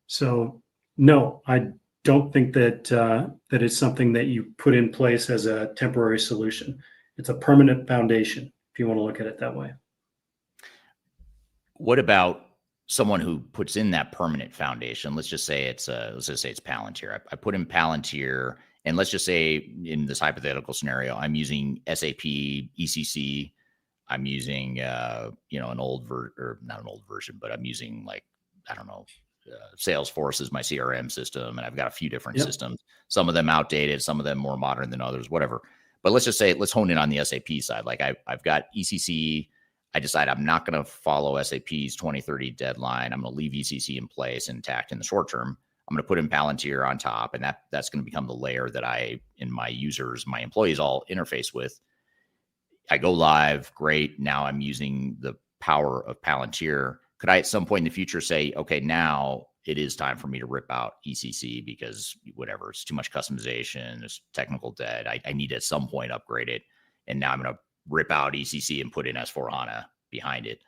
So no, I don't think that it's something that you put in place as a temporary solution. It's a permanent foundation, if you want to look at it that way. What about someone who puts in that permanent foundation? Let's just say it's Palantir. I put in Palantir, and let's just say in this hypothetical scenario, I'm using SAP ECC. I'm using not an old version, but I'm using Salesforce is my CRM system, and I've got a few different systems. Some of them outdated, some of them more modern than others, whatever. But let's hone in on the SAP side. Like I've got ECC. I decide I'm not going to follow SAP's 2030 deadline. I'm going to leave ECC in place intact in the short term. I'm going to put in Palantir on top, and that's going to become the layer that my employees all interface with. I go live, great. Now I'm using the power of Palantir. Could I at some point in the future say, okay, now it is time for me to rip out ECC because whatever, it's too much customization, there's technical debt. I need to at some point upgrade it. And now I'm going to rip out ECC and put in S/4HANA behind it.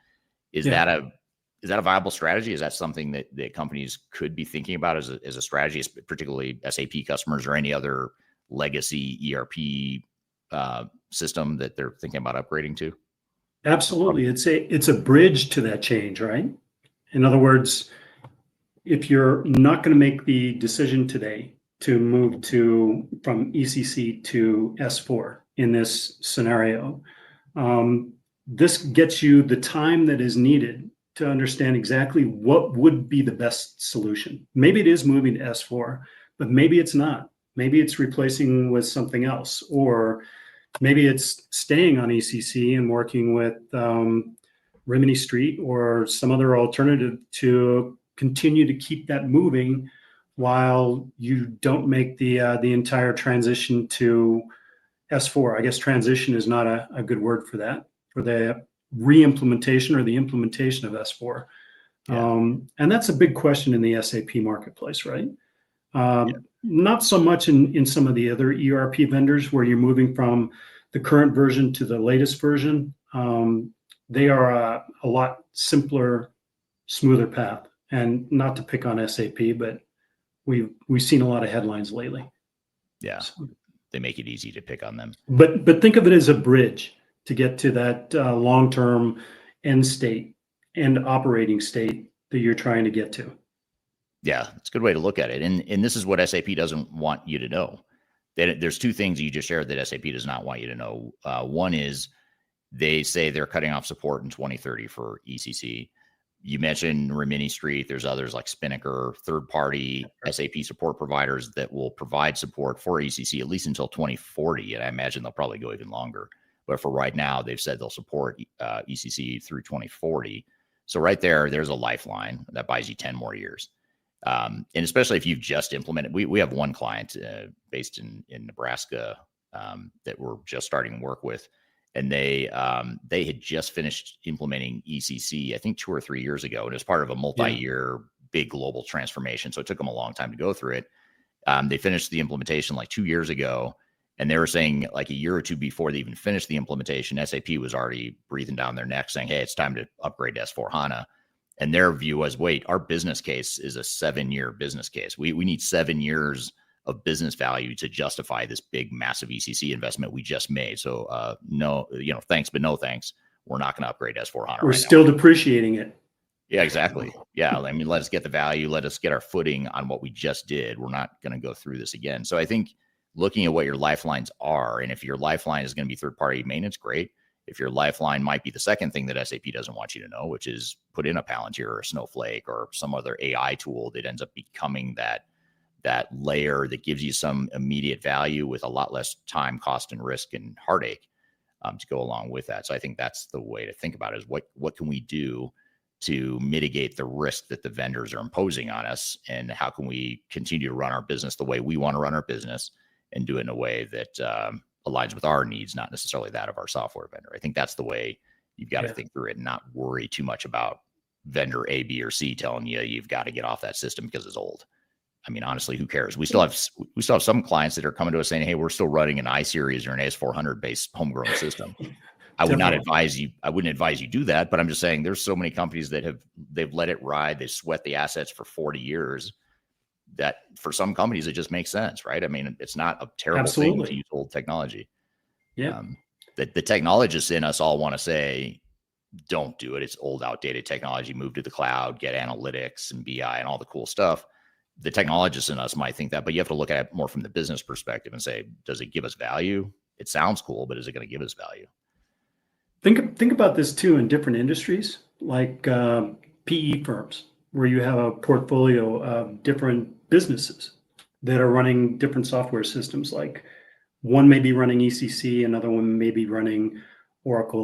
Is that a viable strategy? Is that something that companies could be thinking about as a strategy, particularly SAP customers or any other legacy ERP system that they're thinking about upgrading to? Absolutely. It's a bridge to that change, right? In other words, if you're not going to make the decision today to move from ECC to S4 in this scenario, this gets you the time that is needed to understand exactly what would be the best solution. Maybe it is moving to S4, but maybe it's not. Maybe it's replacing with something else, or maybe it's staying on ECC and working with Rimini Street or some other alternative to continue to keep that moving while you don't make the entire transition to S4. I guess transition is not a good word for that, for the re-implementation or the implementation of S4. Yeah. And that's a big question in the SAP marketplace, right? Not so much in some of the other ERP vendors where you're moving from the current version to the latest version. They are a lot simpler, smoother path. And not to pick on SAP, but we've seen a lot of headlines lately. Yeah, so they make it easy to pick on them. But think of it as a bridge to get to that long-term end state and operating state that you're trying to get to. Yeah, it's a good way to look at it. And this is what SAP doesn't want you to know. There's two things you just shared that SAP does not want you to know. One is they say they're cutting off support in 2030 for ECC. You mentioned Rimini Street. There's others like Spinnaker, third-party SAP support providers that will provide support for ECC at least until 2040. And I imagine they'll probably go even longer. But for right now, they've said they'll support ECC through 2040. So right there's a lifeline that buys you 10 more years. And especially if you've just implemented, we have one client based in Nebraska that we're just starting to work with. And they had just finished implementing ECC, I think 2 or 3 years ago. And it was part of a multi-year big global transformation. So it took them a long time to go through it. They finished the implementation like 2 years ago. And they were saying like a year or two before they even finished the implementation, SAP was already breathing down their neck saying, hey, it's time to upgrade to S4HANA. And their view was, wait, our business case is a 7-year business case. We need 7 years of business value to justify this big, massive ECC investment we just made. So no, thanks, but no thanks. We're not going to upgrade to S4HANA. We're still depreciating it. Yeah, exactly. Yeah. I mean, let us get the value. Let us get our footing on what we just did. We're not going to go through this again. So I think looking at what your lifelines are, and if your lifeline is going to be third-party maintenance, great. If your lifeline might be the second thing that SAP doesn't want you to know, which is put in a Palantir or a Snowflake or some other AI tool that ends up becoming that layer that gives you some immediate value with a lot less time, cost, and risk and heartache to go along with that. So I think that's the way to think about it, is what can we do to mitigate the risk that the vendors are imposing on us, and how can we continue to run our business the way we want to run our business and do it in a way that aligns with our needs, not necessarily that of our software vendor. I think that's the way you've got to think through it and not worry too much about vendor A, B, or C telling you you've got to get off that system because it's old. I mean, honestly, who cares? We still have some clients that are coming to us saying, hey, we're still running an iSeries or an AS400 based homegrown system. I would not advise you. I wouldn't advise you do that, but I'm just saying there's so many companies that they've let it ride. They sweat the assets for 40 years that for some companies, it just makes sense, right? I mean, it's not a terrible thing to use old technology. Yeah. The technologists in us all want to say, don't do it. It's old, outdated technology. Move to the cloud, get analytics and BI and all the cool stuff. The technologists in us might think that, but you have to look at it more from the business perspective and say, does it give us value? It sounds cool, but is it going to give us value? Think about this too in different industries, like PE firms, where you have a portfolio of different businesses that are running different software systems. Like one may be running ECC, another one may be running Oracle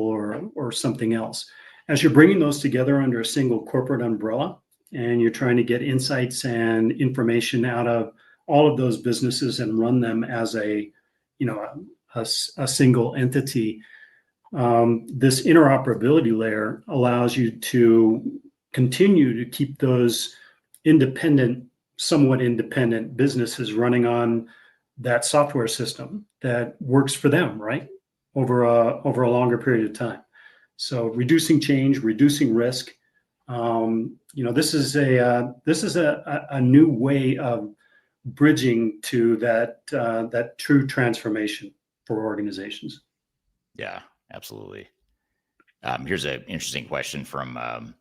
or something else. As you're bringing those together under a single corporate umbrella, and you're trying to get insights and information out of all of those businesses and run them as a single entity, this interoperability layer allows you to continue to keep those somewhat independent businesses running on that software system that works for them, right? Over a longer period of time. So reducing change, reducing risk. This is a new way of bridging to that true transformation for organizations. Yeah, absolutely. Here's an interesting question from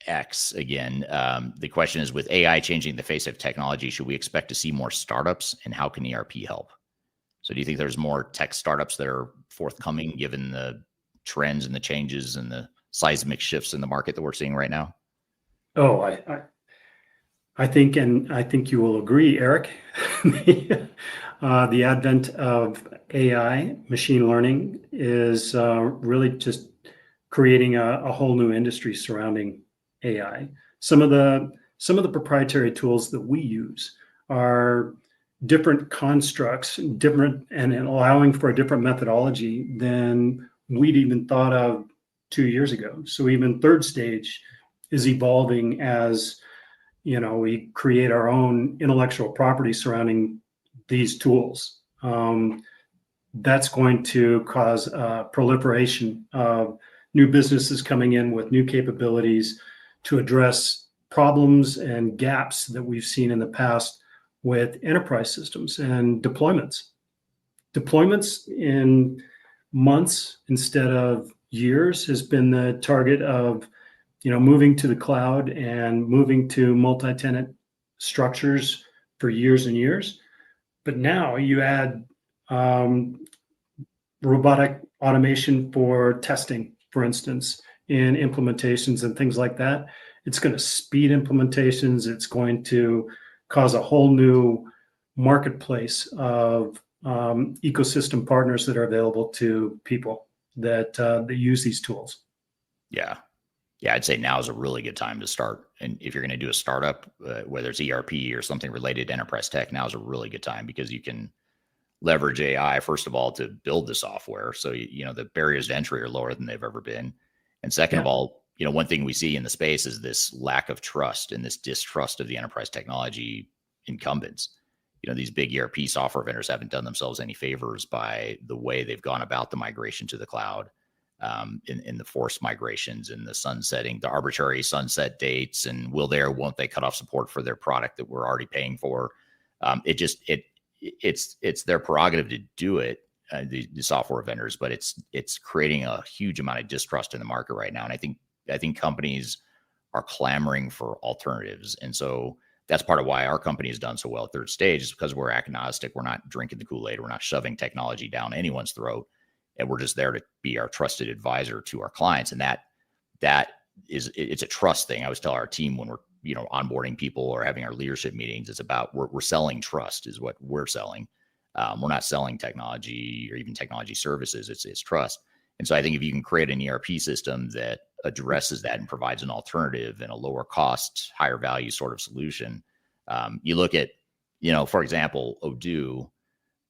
X again. The question is, with AI changing the face of technology, should we expect to see more startups, and how can ERP help? So do you think there's more tech startups that are forthcoming given the trends and the changes and the seismic shifts in the market that we're seeing right now? Oh, I think you will agree, Eric. The advent of AI, machine learning, is really just creating a whole new industry surrounding AI. Some of the proprietary tools that we use are different constructs, different, and allowing for a different methodology than we'd even thought of 2 years ago. So even third stage is evolving as we create our own intellectual property surrounding these tools. That's going to cause proliferation of new businesses coming in with new capabilities to address problems and gaps that we've seen in the past with enterprise systems and deployments. Deployments in months instead of years has been the target of moving to the cloud and moving to multi-tenant structures for years and years. But now you add robotic automation for testing, for instance, in implementations and things like that. It's going to speed implementations. It's going to cause a whole new marketplace of ecosystem partners that are available to people that use these tools. Yeah, I'd say now is a really good time to start. And if you're going to do a startup, whether it's ERP or something related to enterprise tech, now is a really good time because you can leverage AI, first of all, to build the software. So, the barriers to entry are lower than they've ever been. And second of all, one thing we see in the space is this lack of trust and this distrust of the enterprise technology incumbents. these big ERP software vendors haven't done themselves any favors by the way they've gone about the migration to the cloud, in the forced migrations and the sunsetting, the arbitrary sunset dates, and will they or won't they cut off support for their product that we're already paying for? It's their prerogative to do it, the software vendors, but it's creating a huge amount of distrust in the market right now. And I think companies are clamoring for alternatives. And so that's part of why our company has done so well at Third Stage, is because we're agnostic. We're not drinking the Kool-Aid. We're not shoving technology down anyone's throat. And we're just there to be our trusted advisor to our clients. And it's a trust thing. I always tell our team when we're, onboarding people or having our leadership meetings, it's about, we're selling trust is what we're selling. We're not selling technology or even technology services. It's trust. And so I think if you can create an ERP system that addresses that and provides an alternative and a lower cost, higher value sort of solution, you look at, for example, Odoo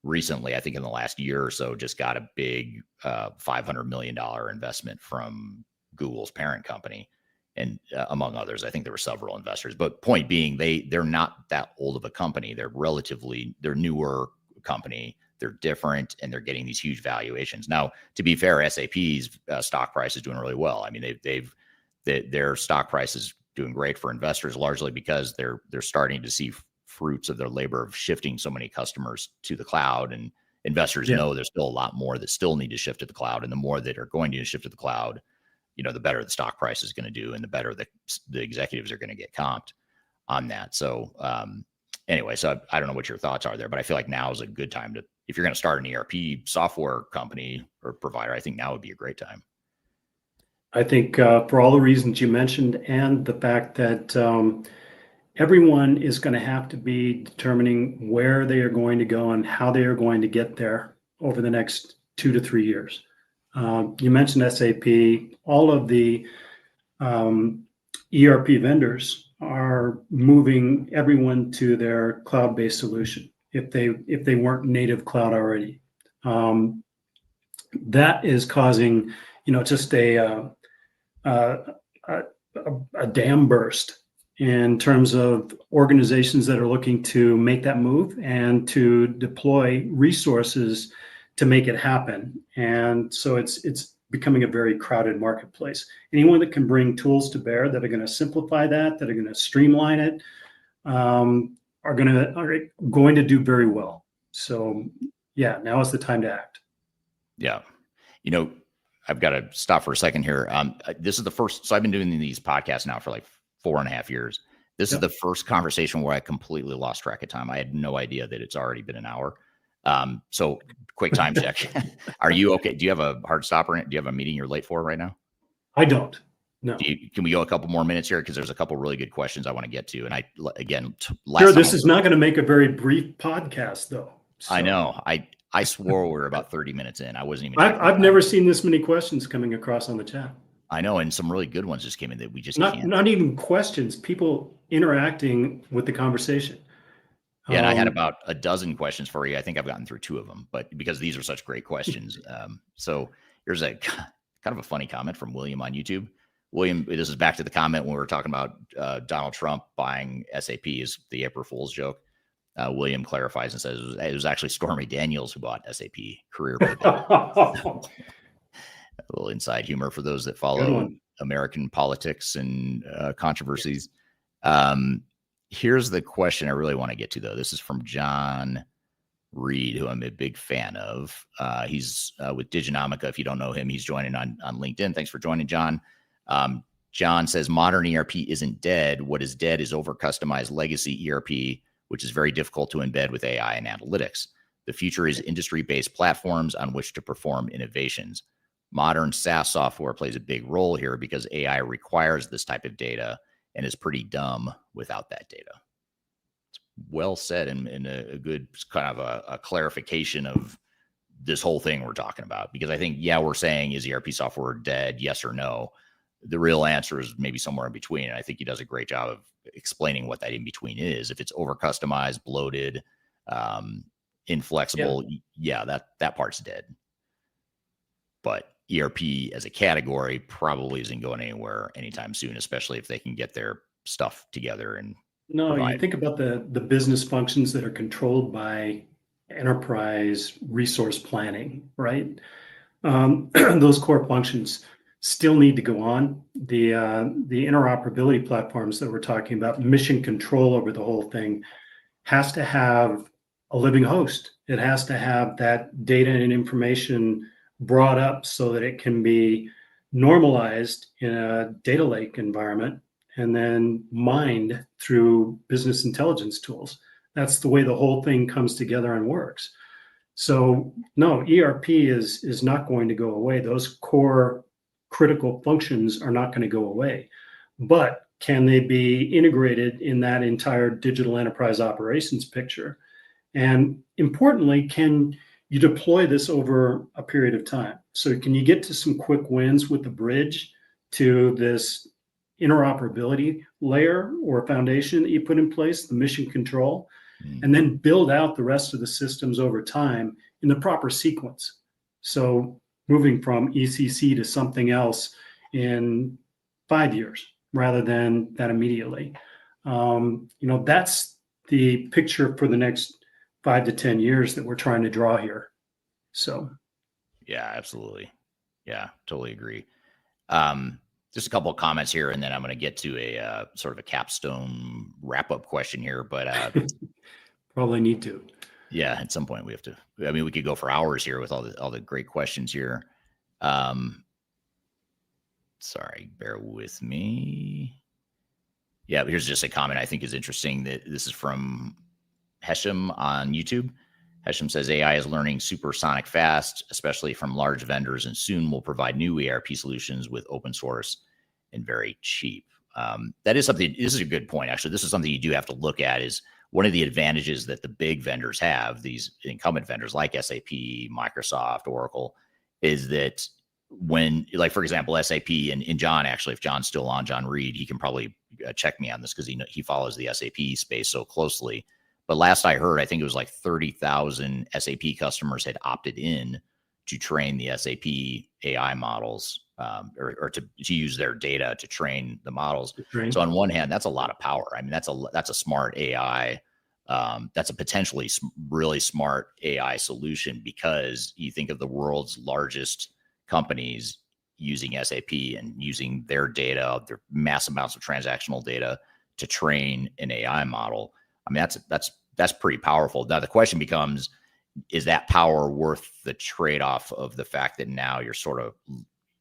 recently, I think in the last year or so, just got a big $500 million investment from Google's parent company. And among others, I think there were several investors. But point being, they're not that old of a company. They're newer company. They're different, and they're getting these huge valuations. Now, to be fair, SAP's stock price is doing really well. I mean, their stock price is doing great for investors, largely because they're starting to see fruits of their labor of shifting so many customers to the cloud. And investors know there's still a lot more that still need to shift to the cloud, and the more that are going to shift to the cloud, the better the stock price is going to do, and the better the executives are going to get comped on that. So anyway, so I don't know what your thoughts are there, but I feel like now is a good time to, if you're going to start an ERP software company or provider, I think now would be a great time. I think for all the reasons you mentioned, and the fact that everyone is going to have to be determining where they are going to go and how they are going to get there over the next 2 to 3 years. You mentioned SAP. All of the ERP vendors are moving everyone to their cloud-based solution if they weren't native cloud already. That is causing just a dam burst in terms of organizations that are looking to make that move and to deploy resources to make it happen. And so it's becoming a very crowded marketplace. Anyone that can bring tools to bear that are going to simplify that are going to streamline it, are going to do very well. So yeah, now is the time to act. Yeah. I've got to stop for a second here. This is the first, so I've been doing these podcasts now for like 4.5 years. This is the first conversation where I completely lost track of time. I had no idea that it's already been an hour. So quick time check. Are you okay? Do you have a hard stopper? Do you have a meeting you're late for right now? I don't. No. Can we go a couple more minutes here? Because there's a couple really good questions I want to get to. And this is not going to make a very brief podcast though. So. I know. I swore we were about 30 minutes in. I wasn't even. I've never seen this many questions coming across on the chat. I know, and some really good ones just came in that we just can't. Not even questions. People interacting with the conversation. Yeah, and I had about a dozen questions for you. I think I've gotten through 2 of them, but because these are such great questions. So here's a kind of a funny comment from William on YouTube. William, this is back to the comment when we were talking about Donald Trump buying SAP is the April Fool's joke. William clarifies and says it was actually Stormy Daniels who bought SAP career. A little inside humor for those that follow American politics and controversies. Here's the question I really want to get to, though. This is from John Reed, who I'm a big fan of. He's with Diginomica. If you don't know him, he's joining on LinkedIn. Thanks for joining, John. John says modern ERP isn't dead. What is dead is over-customized legacy ERP, which is very difficult to embed with AI and analytics. The future is industry-based platforms on which to perform innovations. Modern SaaS software plays a big role here because AI requires this type of data and is pretty dumb without that data. It's well said and a good kind of a clarification of this whole thing we're talking about. Because I think, we're saying, is ERP software dead? Yes or no? The real answer is maybe somewhere in between. And I think he does a great job of explaining what that in between is. If it's over customized, bloated, inflexible, that part's dead. But ERP as a category probably isn't going anywhere anytime soon, especially if they can get their stuff together and No, you provide? think about the business functions that are controlled by enterprise resource planning, right? Those core functions still need to go on. The interoperability platforms that we're talking about, mission control over the whole thing, has to have a living host. It has to have that data and information brought up so that it can be normalized in a data lake environment and then mined through business intelligence tools. That's the way the whole thing comes together and works. So no, ERP is not going to go away. Those core critical functions are not going to go away. But can they be integrated in that entire digital enterprise operations picture? And importantly, can you deploy this over a period of time? So can you get to some quick wins with the bridge to this interoperability layer or foundation that you put in place, the mission control, and then build out the rest of the systems over time in the proper sequence? So moving from ECC to something else in 5 years rather than that immediately. That's the picture for the next 5 to 10 years that we're trying to draw here. So, yeah, absolutely. Yeah, totally agree. Just a couple of comments here, and then I'm going to get to a sort of a capstone wrap-up question here. But probably need to. Yeah, at some point we have to. I mean, we could go for hours here with all the great questions here. Sorry, bear with me. Yeah, here's just a comment I think is interesting. That this is from Hesham on YouTube. Hesham says AI is learning supersonic fast, especially from large vendors, and soon will provide new ERP solutions with open source and very cheap. That is something. This is a good point. Actually, this is something you do have to look at. Is one of the advantages that the big vendors have, these incumbent vendors like SAP, Microsoft, Oracle, is that when, like, for example, SAP and John, actually, if John's still on, John Reed, he can probably check me on this because he follows the SAP space so closely. But last I heard, I think it was like 30,000 SAP customers had opted in to train the SAP AI models or to use their data to train the models. So on one hand, that's a lot of power. I mean, that's a smart AI. That's a potentially really smart AI solution, because you think of the world's largest companies using SAP and using their data, their mass amounts of transactional data to train an AI model. I mean, that's pretty powerful. Now the question becomes, is that power worth the trade-off of the fact that now you're sort of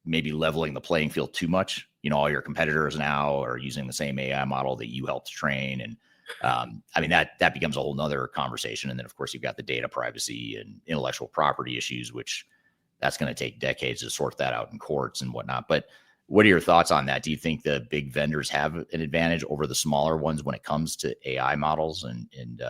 maybe leveling the playing field too much? All your competitors now are using the same AI model that you helped train. And I mean, that becomes a whole nother conversation. And then of course you've got the data privacy and intellectual property issues, which that's going to take decades to sort that out in courts and whatnot. But what are your thoughts on that? Do you think the big vendors have an advantage over the smaller ones when it comes to AI models? And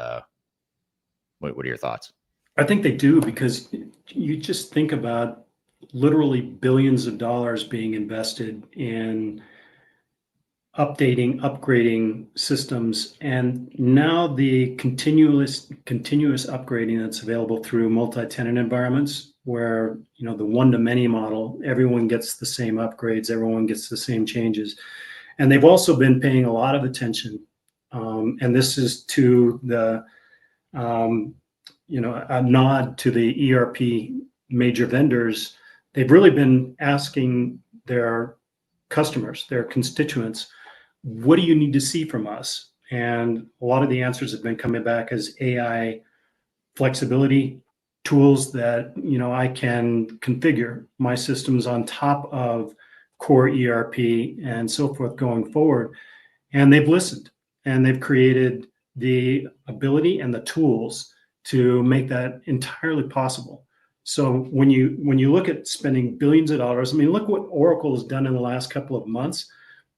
what are your thoughts? I think they do, because you just think about literally billions of dollars being invested in upgrading systems, and now the continuous upgrading that's available through multi-tenant environments, where the one-to-many model, everyone gets the same upgrades, everyone gets the same changes. And they've also been paying a lot of attention, and this is to the a nod to the ERP major vendors. They've really been asking their customers, their constituents, what do you need to see from us? And a lot of the answers have been coming back as AI flexibility tools that I can configure my systems on top of core ERP and so forth going forward. And they've listened, and they've created the ability and the tools to make that entirely possible. So when you look at spending billions of dollars, I mean, look what Oracle has done in the last couple of months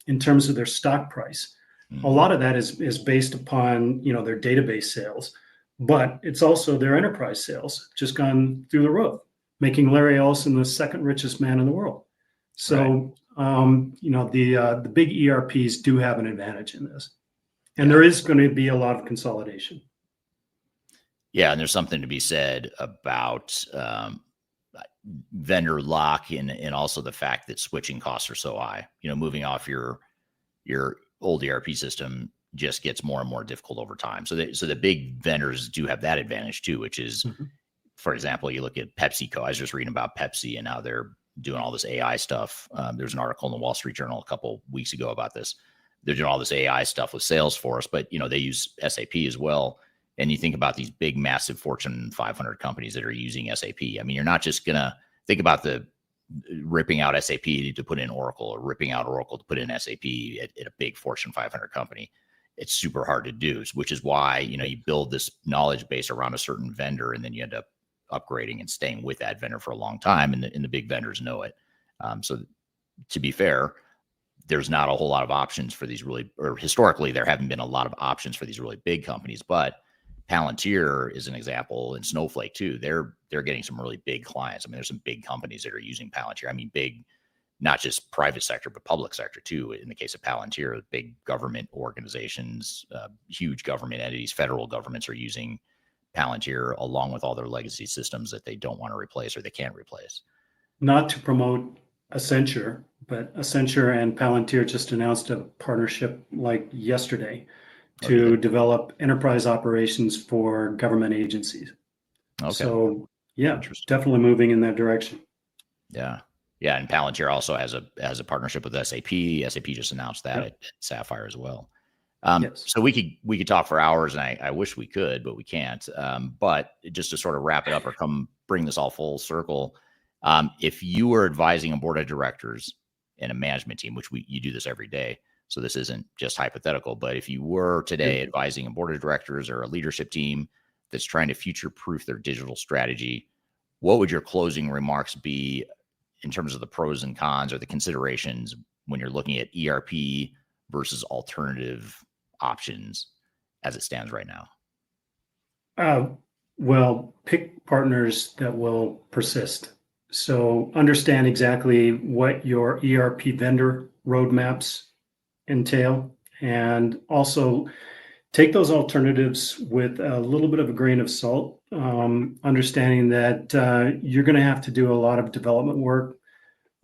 in terms of their stock price. A lot of that is based upon their database sales, but it's also their enterprise sales just gone through the roof, making Larry Ellison the second richest man in the world. So the big ERPs do have an advantage in this, and there is going to be a lot of consolidation. Yeah, and there's something to be said about vendor lock and also the fact that switching costs are so high. Moving off your old ERP system, just gets more and more difficult over time. So the big vendors do have that advantage too, which is, for example, you look at PepsiCo. I was just reading about Pepsi and how they're doing all this AI stuff. There's an article in the Wall Street Journal a couple weeks ago about this. They're doing all this AI stuff with Salesforce, but they use SAP as well. And you think about these big, massive Fortune 500 companies that are using SAP. I mean, you're not just gonna think about the ripping out SAP to put in Oracle, or ripping out Oracle to put in SAP at a big Fortune 500 company. It's super hard to do, which is why you build this knowledge base around a certain vendor, and then you end up upgrading and staying with that vendor for a long time, and the big vendors know it. So to be fair, there's not a whole lot of options for these or historically there haven't been a lot of options for these really big companies, but Palantir is an example, and Snowflake too. They're getting some really big clients. I mean, there's some big companies that are using Palantir. I mean, big, not just private sector, but public sector too. In the case of Palantir, big government organizations, huge government entities, federal governments are using Palantir along with all their legacy systems that they don't want to replace or they can't replace. Not to promote Accenture, but Accenture and Palantir just announced a partnership like yesterday to develop enterprise operations for government agencies. Okay. So yeah, definitely moving in that direction. Yeah. Yeah. And Palantir also has a partnership with SAP. SAP just announced that at Sapphire as well. Yes. So we could talk for hours, and I wish we could, but we can't. But just to sort of wrap it up or bring this all full circle, if you were advising a board of directors and a management team, which you do this every day, so this isn't just hypothetical, but if you were today advising a board of directors or a leadership team that's trying to future-proof their digital strategy, what would your closing remarks be in terms of the pros and cons or the considerations when you're looking at ERP versus alternative options as it stands right now? Well, pick partners that will persist. So understand exactly what your ERP vendor roadmaps entail, and also take those alternatives with a little bit of a grain of salt, understanding that you're going to have to do a lot of development work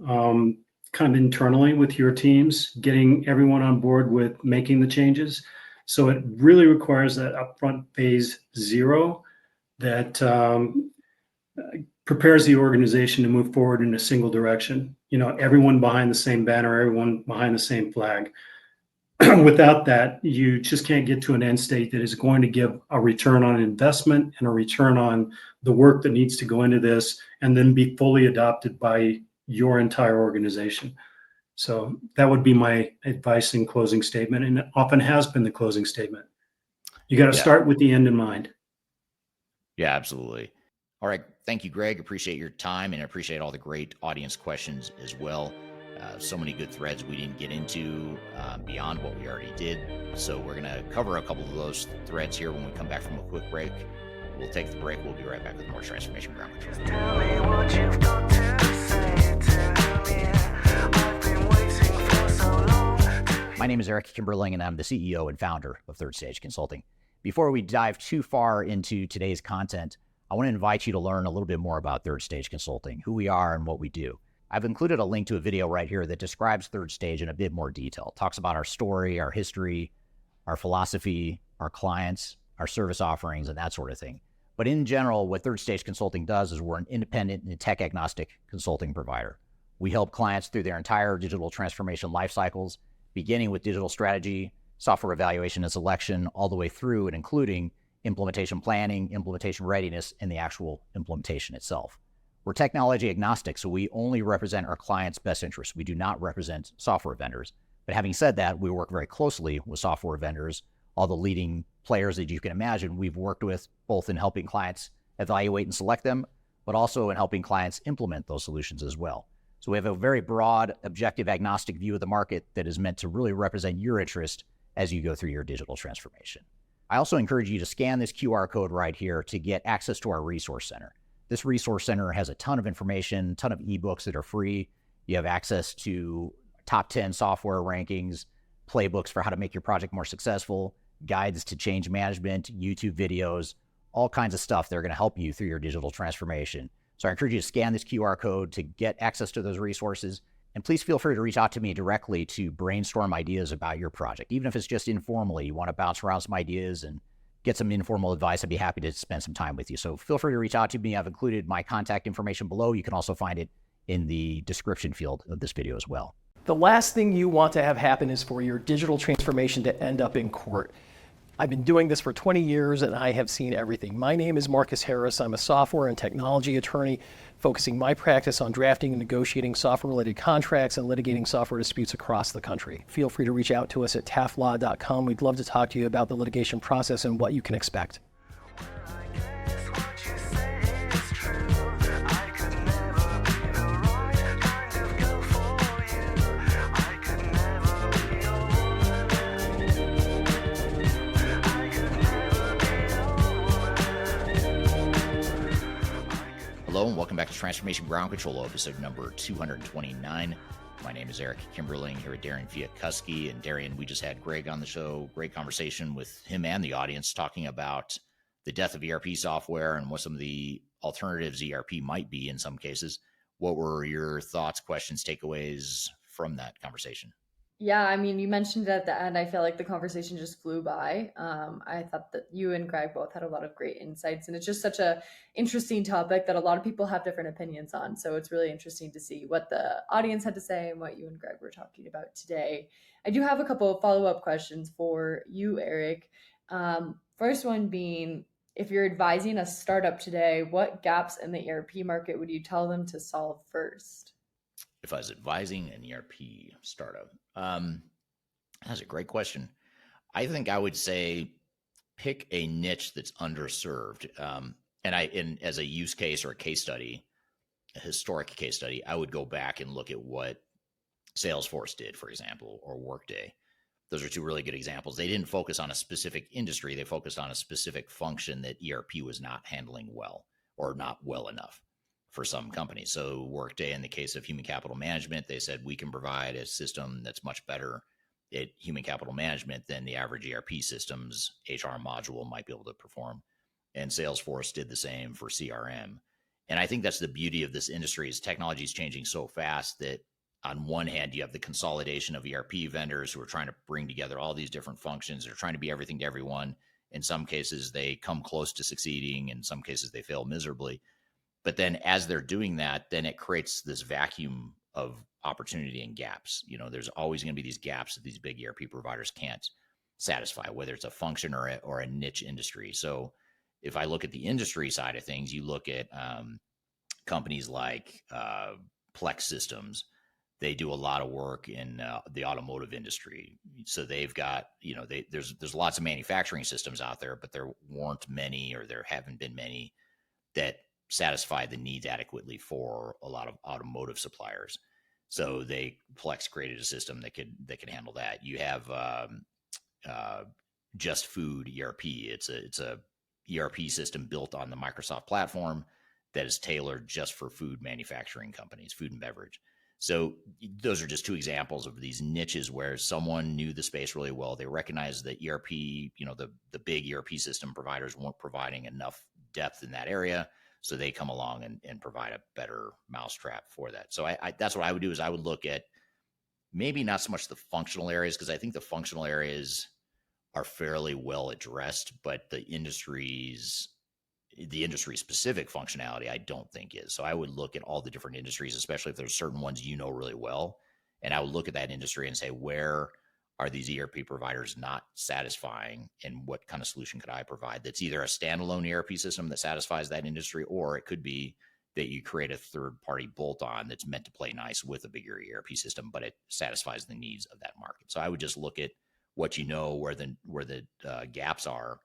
kind of internally with your teams, getting everyone on board with making the changes. So it really requires that upfront phase 0 that prepares the organization to move forward in a single direction. Everyone behind the same banner, everyone behind the same flag. Without that, you just can't get to an end state that is going to give a return on investment and a return on the work that needs to go into this, and then be fully adopted by your entire organization. So that would be my advice in closing statement, and it often has been the closing statement. You got to start with the end in mind. Yeah, absolutely. All right. Thank you, Greg. Appreciate your time, and I appreciate all the great audience questions as well. So many good threads we didn't get into beyond what we already did. So we're going to cover a couple of those threads here when we come back from a quick break. We'll take the break. We'll be right back with more Transformation Ground Control. Tell me what you've got to say to me. I've been waiting for so long. My name is Eric Kimberling, and I'm the CEO and founder of Third Stage Consulting. Before we dive too far into today's content, I want to invite you to learn a little bit more about Third Stage Consulting, who we are and what we do. I've included a link to a video right here that describes Third Stage in a bit more detail. It talks about our story, our history, our philosophy, our clients, our service offerings, and that sort of thing. But in general, what Third Stage Consulting does is we're an independent and tech-agnostic consulting provider. We help clients through their entire digital transformation life cycles, beginning with digital strategy, software evaluation and selection, all the way through and including implementation planning, implementation readiness, and the actual implementation itself. We're technology agnostic, so we only represent our clients' best interests. We do not represent software vendors. But having said that, we work very closely with software vendors, all the leading players that you can imagine we've worked with, both in helping clients evaluate and select them, but also in helping clients implement those solutions as well. So we have a very broad, objective, agnostic view of the market that is meant to really represent your interest as you go through your digital transformation. I also encourage you to scan this QR code right here to get access to our resource center. This resource center has a ton of information, a ton of ebooks that are free. You have access to top 10 software rankings, playbooks for how to make your project more successful, guides to change management, YouTube videos, all kinds of stuff that are going to help you through your digital transformation. So I encourage you to scan this QR code to get access to those resources. And please feel free to reach out to me directly to brainstorm ideas about your project. Even if it's just informally, you want to bounce around some ideas and get some informal advice, I'd be happy to spend some time with you. So feel free to reach out to me. I've included my contact information below. You can also find it in the description field of this video as well. The last thing you want to have happen is for your digital transformation to end up in court. I've been doing this for 20 years and I have seen everything. My name is Marcus Harris. I'm a software and technology attorney focusing my practice on drafting and negotiating software-related contracts and litigating software disputes across the country. Feel free to reach out to us at taftlaw.com. We'd love to talk to you about the litigation process and what you can expect. Hello and welcome back to Transformation Ground Control, episode number 229. My name is Eric Kimberling here with Darian Chwialkowski. And Darian, we just had Greg on the show. Great conversation with him and the audience talking about the death of ERP software and what some of the alternatives ERP might be in some cases. What were your thoughts, questions, takeaways from that conversation? Yeah, I mean, you mentioned it at the end. I feel like the conversation just flew by. I thought that you and Greg both had a lot of great insights, and it's just such a interesting topic that a lot of people have different opinions on. So it's really interesting to see what the audience had to say and what you and Greg were talking about today. I do have a couple of follow-up questions for you, Eric. First one being, if you're advising a startup today, what gaps in the ERP market would you tell them to solve first? If I was advising an ERP startup, that's a great question. I think I would say pick a niche that's underserved. And as a use case or a case study, a historic case study, I would go back and look at what Salesforce did, for example, or Workday. Those are two really good examples. They didn't focus on a specific industry. They focused on a specific function that ERP was not handling well or not well enough for some companies. So Workday, in the case of human capital management, they said we can provide a system that's much better at human capital management than the average ERP system's HR module might be able to perform. And Salesforce did the same for CRM. And I think that's the beauty of this industry is technology is changing so fast that on one hand, you have the consolidation of ERP vendors who are trying to bring together all these different functions. They're trying to be everything to everyone. In some cases, they come close to succeeding. In some cases, they fail miserably. But then as they're doing that, then it creates this vacuum of opportunity and gaps. You know, there's always going to be these gaps that these big ERP providers can't satisfy, whether it's a function or a niche industry. So if I look at the industry side of things, you look at companies like Plex Systems. They do a lot of work in the automotive industry. So they've got, you know, there's lots of manufacturing systems out there, but there weren't many, or there haven't been many that satisfy the needs adequately for a lot of automotive suppliers. So Plex created a system that could handle that. You have Just Food ERP. It's a ERP system built on the Microsoft platform that is tailored just for food manufacturing companies, food and beverage. So those are just two examples of these niches where someone knew the space really well. They recognized that ERP, you know, the big ERP system providers weren't providing enough depth in that area. So they come along and provide a better mousetrap for that. So I that's what I would do is I would look at maybe not so much the functional areas, because I think the functional areas are fairly well addressed, but the industry specific functionality I don't think is. So I would look at all the different industries, especially if there's certain ones you know really well. And I would look at that industry and say, where are these ERP providers not satisfying, and what kind of solution could I provide that's either a standalone ERP system that satisfies that industry, or it could be that you create a third-party bolt-on that's meant to play nice with a bigger ERP system, but it satisfies the needs of that market. So I would just look at what you know, where the gaps are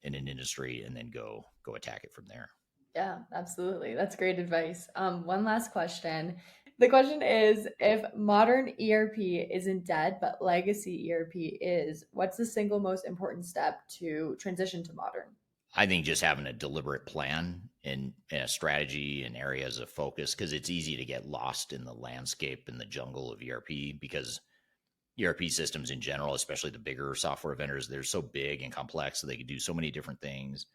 in an industry, and then go attack it from there. Yeah, absolutely. That's great advice. One last question. The question is, if modern ERP isn't dead, but legacy ERP is, what's the single most important step to transition to modern? I think just having a deliberate plan and a strategy and areas of focus, because it's easy to get lost in the landscape and the jungle of ERP, because ERP systems in general, especially the bigger software vendors, they're so big and complex, so they can do so many different things.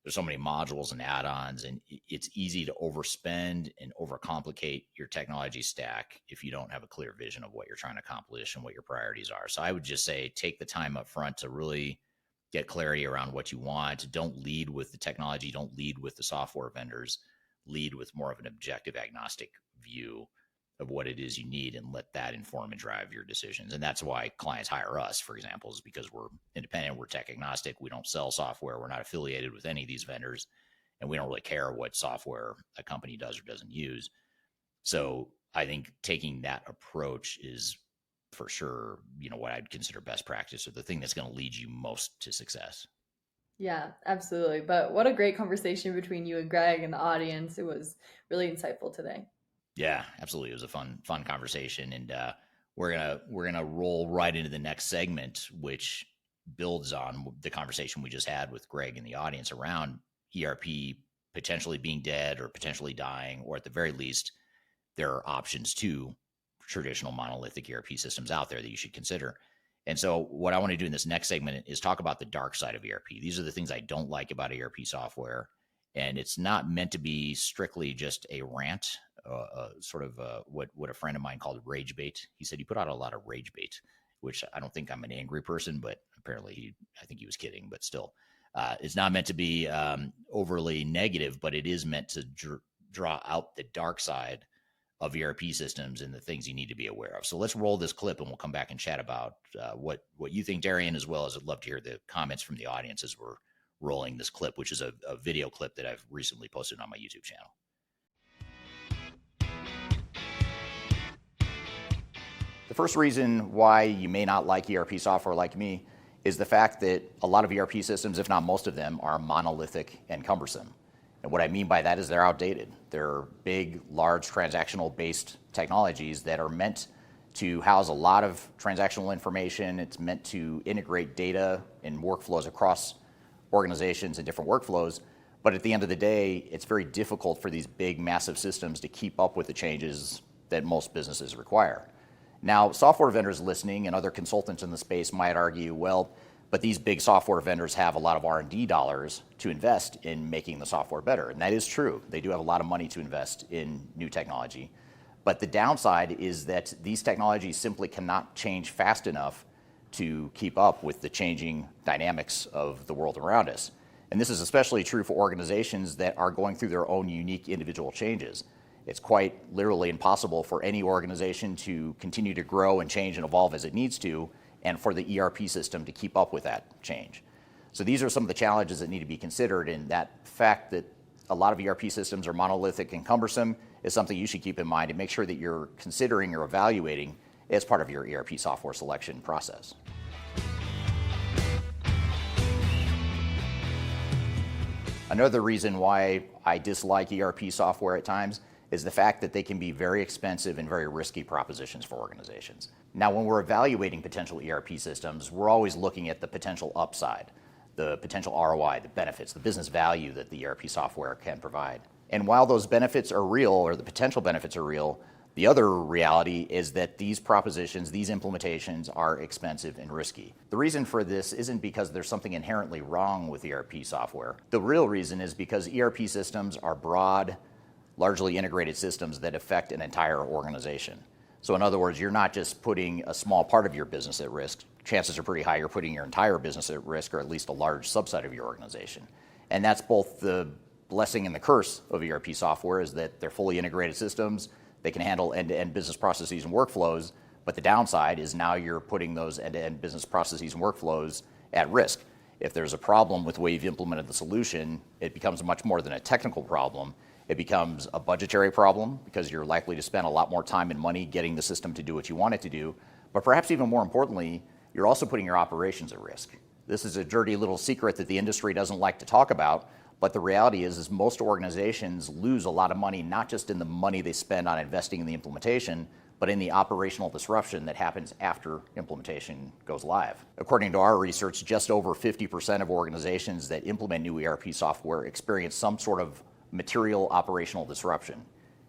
there's so many modules and add-ons, and it's easy to overspend and overcomplicate your technology stack if you don't have a clear vision of what you're trying to accomplish and what your priorities are. So I would just say take the time up front to really get clarity around what you want. Don't lead with the technology. Don't lead with the software vendors. Lead with more of an objective, agnostic view of what it is you need, and let that inform and drive your decisions. And that's why clients hire us, for example, is because we're independent, we're tech agnostic, we don't sell software, we're not affiliated with any of these vendors, and we don't really care what software a company does or doesn't use. So I think taking that approach is for sure, what I'd consider best practice, or the thing that's going to lead you most to success. Yeah, absolutely. But what a great conversation between you and Greg and the audience. It was really insightful today. Yeah, absolutely. It was a fun conversation, and we're gonna roll right into the next segment, which builds on the conversation we just had with Greg and the audience around ERP potentially being dead or potentially dying, or at the very least, there are options to traditional monolithic ERP systems out there that you should consider. And so what I want to do in this next segment is talk about the dark side of ERP. These are the things I don't like about ERP software. And it's not meant to be strictly just a rant, what a friend of mine called rage bait. He said he put out a lot of rage bait, which I don't think I'm an angry person, but apparently I think he was kidding, but still. It's not meant to be overly negative, but it is meant to draw out the dark side of ERP systems and the things you need to be aware of. So let's roll this clip, and we'll come back and chat about what you think, Darian, as well as I'd love to hear the comments from the audience as we're rolling this clip, which is a video clip that I've recently posted on my YouTube channel. The first reason why you may not like ERP software like me is the fact that a lot of ERP systems, if not most of them, are monolithic and cumbersome. And what I mean by that is they're outdated. They're big, large, transactional-based technologies that are meant to house a lot of transactional information. It's meant to integrate data and workflows across organizations and different workflows. But at the end of the day, it's very difficult for these big, massive systems to keep up with the changes that most businesses require. Now, software vendors listening and other consultants in the space might argue, well, but these big software vendors have a lot of R&D dollars to invest in making the software better. And that is true. They do have a lot of money to invest in new technology. But the downside is that these technologies simply cannot change fast enough to keep up with the changing dynamics of the world around us. And this is especially true for organizations that are going through their own unique individual changes. It's quite literally impossible for any organization to continue to grow and change and evolve as it needs to, and for the ERP system to keep up with that change. So these are some of the challenges that need to be considered, and that fact that a lot of ERP systems are monolithic and cumbersome is something you should keep in mind and make sure that you're considering or evaluating as part of your ERP software selection process. Another reason why I dislike ERP software at times is the fact that they can be very expensive and very risky propositions for organizations. Now, when we're evaluating potential ERP systems, we're always looking at the potential upside, the potential ROI, the benefits, the business value that the ERP software can provide. And while those benefits are real, or the potential benefits are real, the other reality is that these propositions, these implementations are expensive and risky. The reason for this isn't because there's something inherently wrong with ERP software. The real reason is because ERP systems are broad, largely integrated systems that affect an entire organization. So in other words, you're not just putting a small part of your business at risk. Chances are pretty high you're putting your entire business at risk, or at least a large subset of your organization. And that's both the blessing and the curse of ERP software, is that they're fully integrated systems. They can handle end-to-end business processes and workflows. But the downside is now you're putting those end-to-end business processes and workflows at risk. If there's a problem with the way you've implemented the solution, it becomes much more than a technical problem. It becomes a budgetary problem, because you're likely to spend a lot more time and money getting the system to do what you want it to do. But perhaps even more importantly, you're also putting your operations at risk. This is a dirty little secret that the industry doesn't like to talk about, but the reality is most organizations lose a lot of money, not just in the money they spend on investing in the implementation, but in the operational disruption that happens after implementation goes live. According to our research, just over 50% of organizations that implement new ERP software experience some sort of material operational disruption,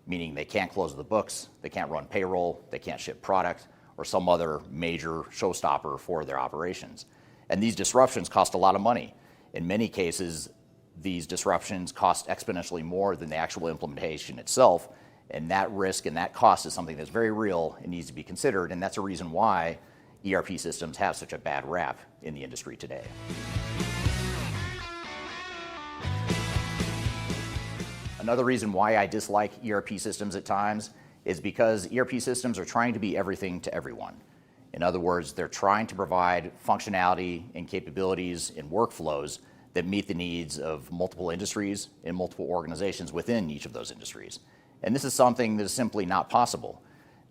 meaning they can't close the books, they can't run payroll, they can't ship product, or some other major showstopper for their operations. And these disruptions cost a lot of money. In many cases, these disruptions cost exponentially more than the actual implementation itself. And that risk and that cost is something that's very real and needs to be considered. And that's a reason why ERP systems have such a bad rap in the industry today. Another reason why I dislike ERP systems at times is because ERP systems are trying to be everything to everyone. In other words, they're trying to provide functionality and capabilities and workflows that meet the needs of multiple industries and multiple organizations within each of those industries. And this is something that is simply not possible.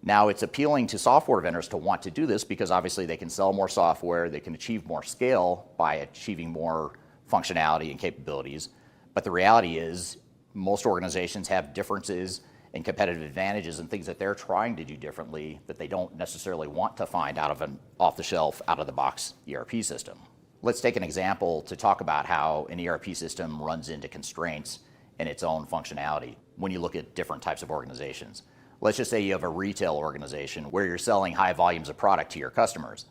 Now, it's appealing to software vendors to want to do this because obviously they can sell more software, they can achieve more scale by achieving more functionality and capabilities. But the reality is, most organizations have differences and competitive advantages and things that they're trying to do differently that they don't necessarily want to find out of an off-the-shelf, out-of-the-box ERP system. Let's take an example to talk about how an ERP system runs into constraints in its own functionality when you look at different types of organizations. Let's just say you have a retail organization where you're selling high volumes of product to your customers.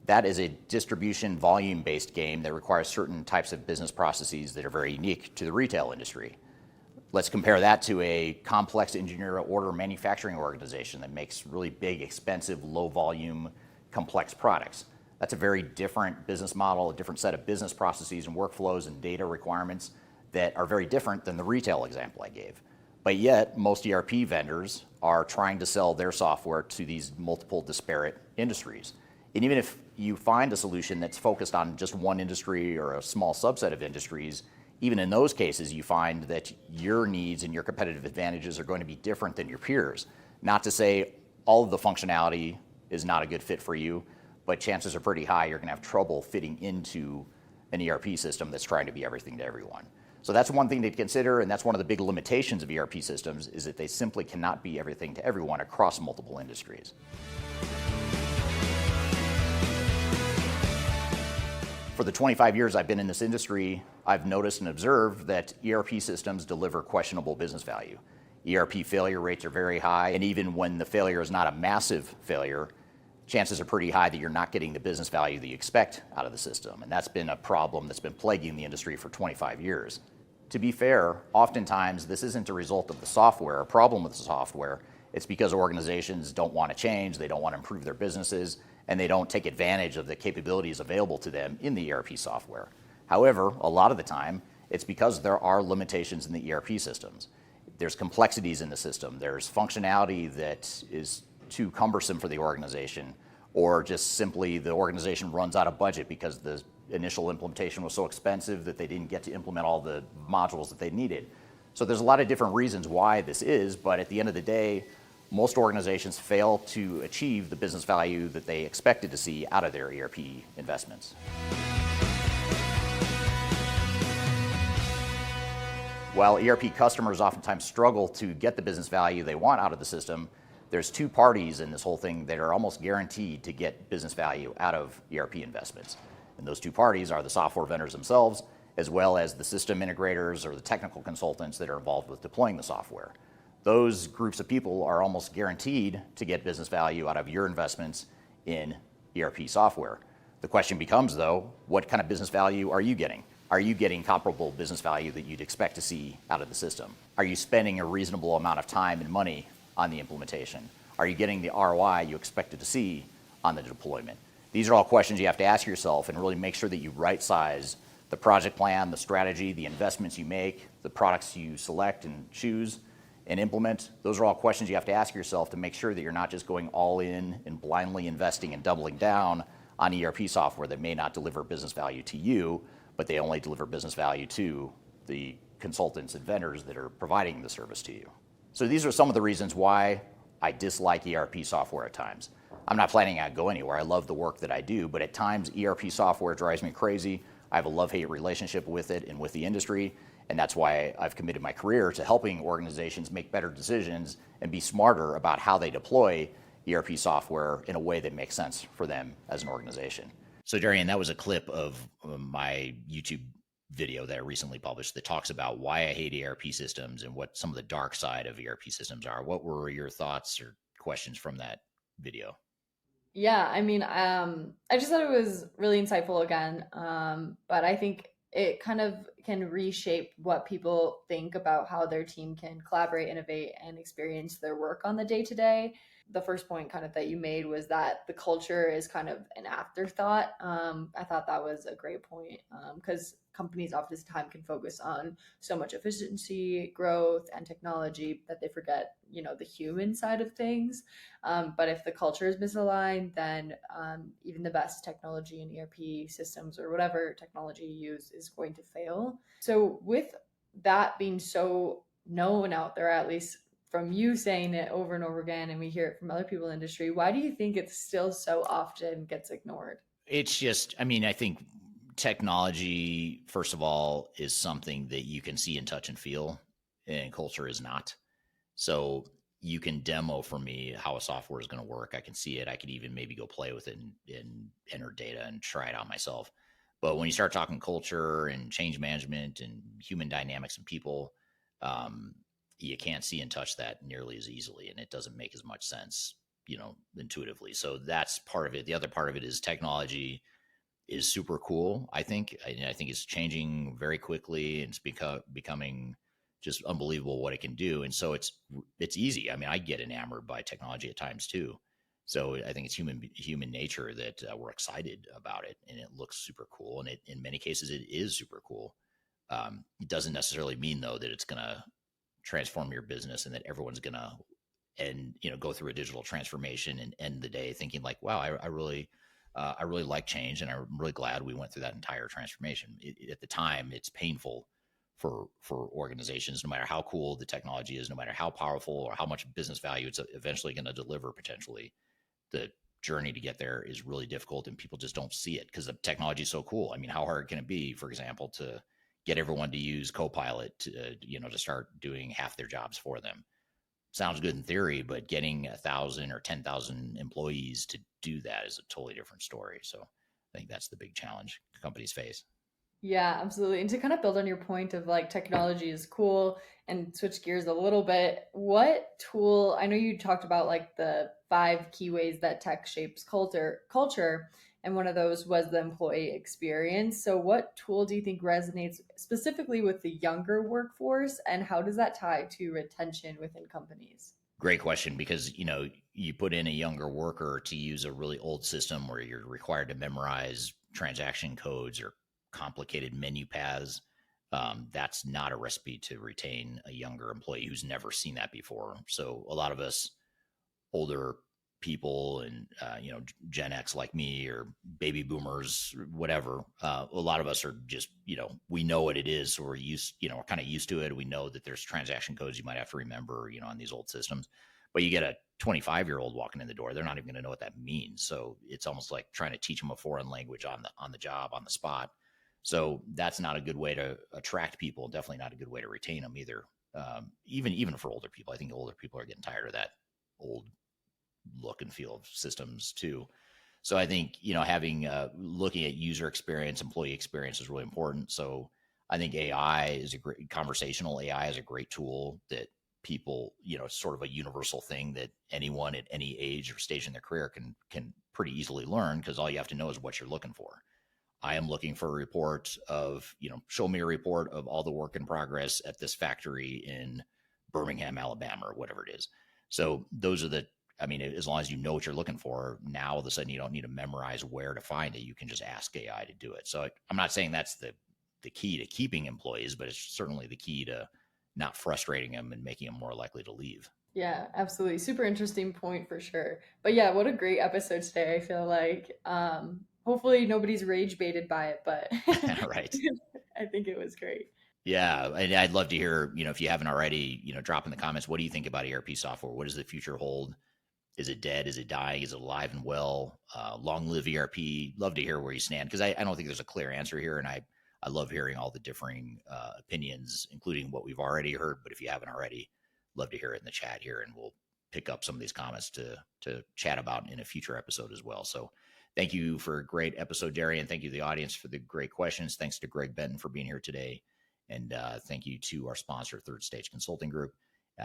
That is a distribution volume-based game that requires certain types of business processes that are very unique to the retail industry. Let's compare that to a complex engineer order manufacturing organization that makes really big, expensive, low volume, complex products. That's a very different business model, a different set of business processes and workflows and data requirements that are very different than the retail example I gave. But yet, most ERP vendors are trying to sell their software to these multiple disparate industries. And even if you find a solution that's focused on just one industry or a small subset of industries, even in those cases, you find that your needs and your competitive advantages are going to be different than your peers. Not to say all of the functionality is not a good fit for you, but chances are pretty high you're going to have trouble fitting into an ERP system that's trying to be everything to everyone. So that's one thing to consider, and that's one of the big limitations of ERP systems, is that they simply cannot be everything to everyone across multiple industries. For the 25 years I've been in this industry, I've noticed and observed that ERP systems deliver questionable business value. ERP failure rates are very high, and even when the failure is not a massive failure, chances are pretty high that you're not getting the business value that you expect out of the system. And that's been a problem that's been plaguing the industry for 25 years. To be fair, oftentimes this isn't a result of the software, a problem with the software. It's because organizations don't want to change, they don't want to improve their businesses, and they don't take advantage of the capabilities available to them in the ERP software. However, a lot of the time, it's because there are limitations in the ERP systems. There's complexities in the system. There's functionality that is too cumbersome for the organization, or just simply the organization runs out of budget because the initial implementation was so expensive that they didn't get to implement all the modules that they needed. So there's a lot of different reasons why this is, but at the end of the day, most organizations fail to achieve the business value that they expected to see out of their ERP investments. While ERP customers oftentimes struggle to get the business value they want out of the system, there's two parties in this whole thing that are almost guaranteed to get business value out of ERP investments. And those two parties are the software vendors themselves, as well as the system integrators or the technical consultants that are involved with deploying the software. Those groups of people are almost guaranteed to get business value out of your investments in ERP software. The question becomes, though, what kind of business value are you getting? Are you getting comparable business value that you'd expect to see out of the system? Are you spending a reasonable amount of time and money on the implementation? Are you getting the ROI you expected to see on the deployment? These are all questions you have to ask yourself and really make sure that you right-size the project plan, the strategy, the investments you make, the products you select and choose and implement. Those are all questions you have to ask yourself to make sure that you're not just going all in and blindly investing and doubling down on ERP software that may not deliver business value to you, but they only deliver business value to the consultants and vendors that are providing the service to you. So these are some of the reasons why I dislike ERP software at times. I'm not planning on going anywhere. I love the work that I do, but at times ERP software drives me crazy. I have a love-hate relationship with it and with the industry, and that's why I've committed my career to helping organizations make better decisions and be smarter about how they deploy ERP software in a way that makes sense for them as an organization. So Darian, that was a clip of my YouTube video that I recently published that talks about why I hate ERP systems and what some of the dark side of ERP systems are. What were your thoughts or questions from that video? Yeah, I mean, I just thought it was really insightful again. But I think it kind of can reshape what people think about how their team can collaborate, innovate, and experience their work on the day to day. The first point kind of that you made was that the culture is kind of an afterthought. I thought that was a great point, because companies oftentimes can focus on so much efficiency, growth, and technology that they forget, the human side of things. But if the culture is misaligned, then even the best technology and ERP systems or whatever technology you use is going to fail. So with that being so known out there, at least from you saying it over and over again, and we hear it from other people in the industry, why do you think it still so often gets ignored? It's just, I think technology, first of all, is something that you can see and touch and feel, and culture is not. So you can demo for me how a software is going to work. I can see it. I could even maybe go play with it and enter data and try it out myself. But when you start talking culture and change management and human dynamics and people, you can't see and touch that nearly as easily, and it doesn't make as much sense, intuitively. So that's part of it. The other part of it is technology is super cool. I think it's changing very quickly, and it's becoming just unbelievable what it can do. And so it's easy. I get enamored by technology at times too. So I think it's human nature that we're excited about it, and it looks super cool. And in many cases, it is super cool. It doesn't necessarily mean though that it's going to transform your business and that everyone's going to go through a digital transformation and end the day thinking like, wow, I really like change, and I'm really glad we went through that entire transformation. At the time, it's painful for organizations, no matter how cool the technology is, no matter how powerful or how much business value it's eventually going to deliver potentially. The journey to get there is really difficult, and people just don't see it because the technology is so cool. How hard can it be, for example, to get everyone to use Copilot to start doing half their jobs for them? Sounds good in theory, but getting 1,000 or 10,000 employees to do that is a totally different story. So I think that's the big challenge companies face. Yeah, absolutely. And to kind of build on your point of like technology is cool and switch gears a little bit, what tool, I know you talked about like the 5 key ways that tech shapes culture, and one of those was the employee experience. So what tool do you think resonates specifically with the younger workforce, and how does that tie to retention within companies? Great question, because you put in a younger worker to use a really old system where you're required to memorize transaction codes or complicated menu paths. That's not a recipe to retain a younger employee who's never seen that before. So a lot of us older people and Gen X like me, or baby boomers, whatever, a lot of us are just we know what it is, so we're kind of used to it. We know that there's transaction codes you might have to remember on these old systems. But you get a 25-year-old walking in the door, they're not even going to know what that means. So it's almost like trying to teach them a foreign language on the job, on the spot. So that's not a good way to attract people. Definitely not a good way to retain them either. Even for older people, I think older people are getting tired of that old look and feel of systems too. So I think having looking at user experience, employee experience is really important. So I think conversational AI is a great tool that people, sort of a universal thing that anyone at any age or stage in their career can pretty easily learn, because all you have to know is what you're looking for. I am looking for a report of, show me a report of all the work in progress at this factory in Birmingham, Alabama, or whatever it is. So those are as long as you know what you're looking for, now all of a sudden you don't need to memorize where to find it. You can just ask AI to do it. So I'm not saying that's the key to keeping employees, but it's certainly the key to not frustrating them and making them more likely to leave. Yeah, absolutely. Super interesting point for sure. But yeah, what a great episode today. I feel like hopefully nobody's rage baited by it, but right. I think it was great. Yeah, and I'd love to hear, if you haven't already, drop in the comments, what do you think about ERP software? What does the future hold? Is it dead? Is it dying? Is it alive and well? Long live ERP. Love to hear where you stand, because I don't think there's a clear answer here, and I love hearing all the differing opinions, including what we've already heard. But if you haven't already, love to hear it in the chat here, and we'll pick up some of these comments to chat about in a future episode as well. So thank you for a great episode, Darian. Thank you to the audience for the great questions. Thanks to Greg Benton for being here today. And thank you to our sponsor, Third Stage Consulting Group.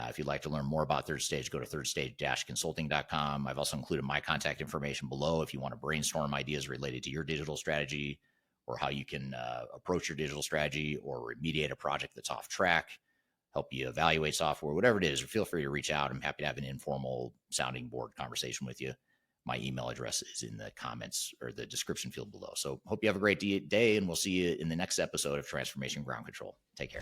If you'd like to learn more about Third Stage, go to thirdstage-consulting.com. I've also included my contact information below if you want to brainstorm ideas related to your digital strategy or how you can approach your digital strategy or remediate a project that's off track, help you evaluate software, whatever it is, feel free to reach out. I'm happy to have an informal sounding board conversation with you. My email address is in the comments or the description field below. So hope you have a great day, and we'll see you in the next episode of Transformation Ground Control. Take care.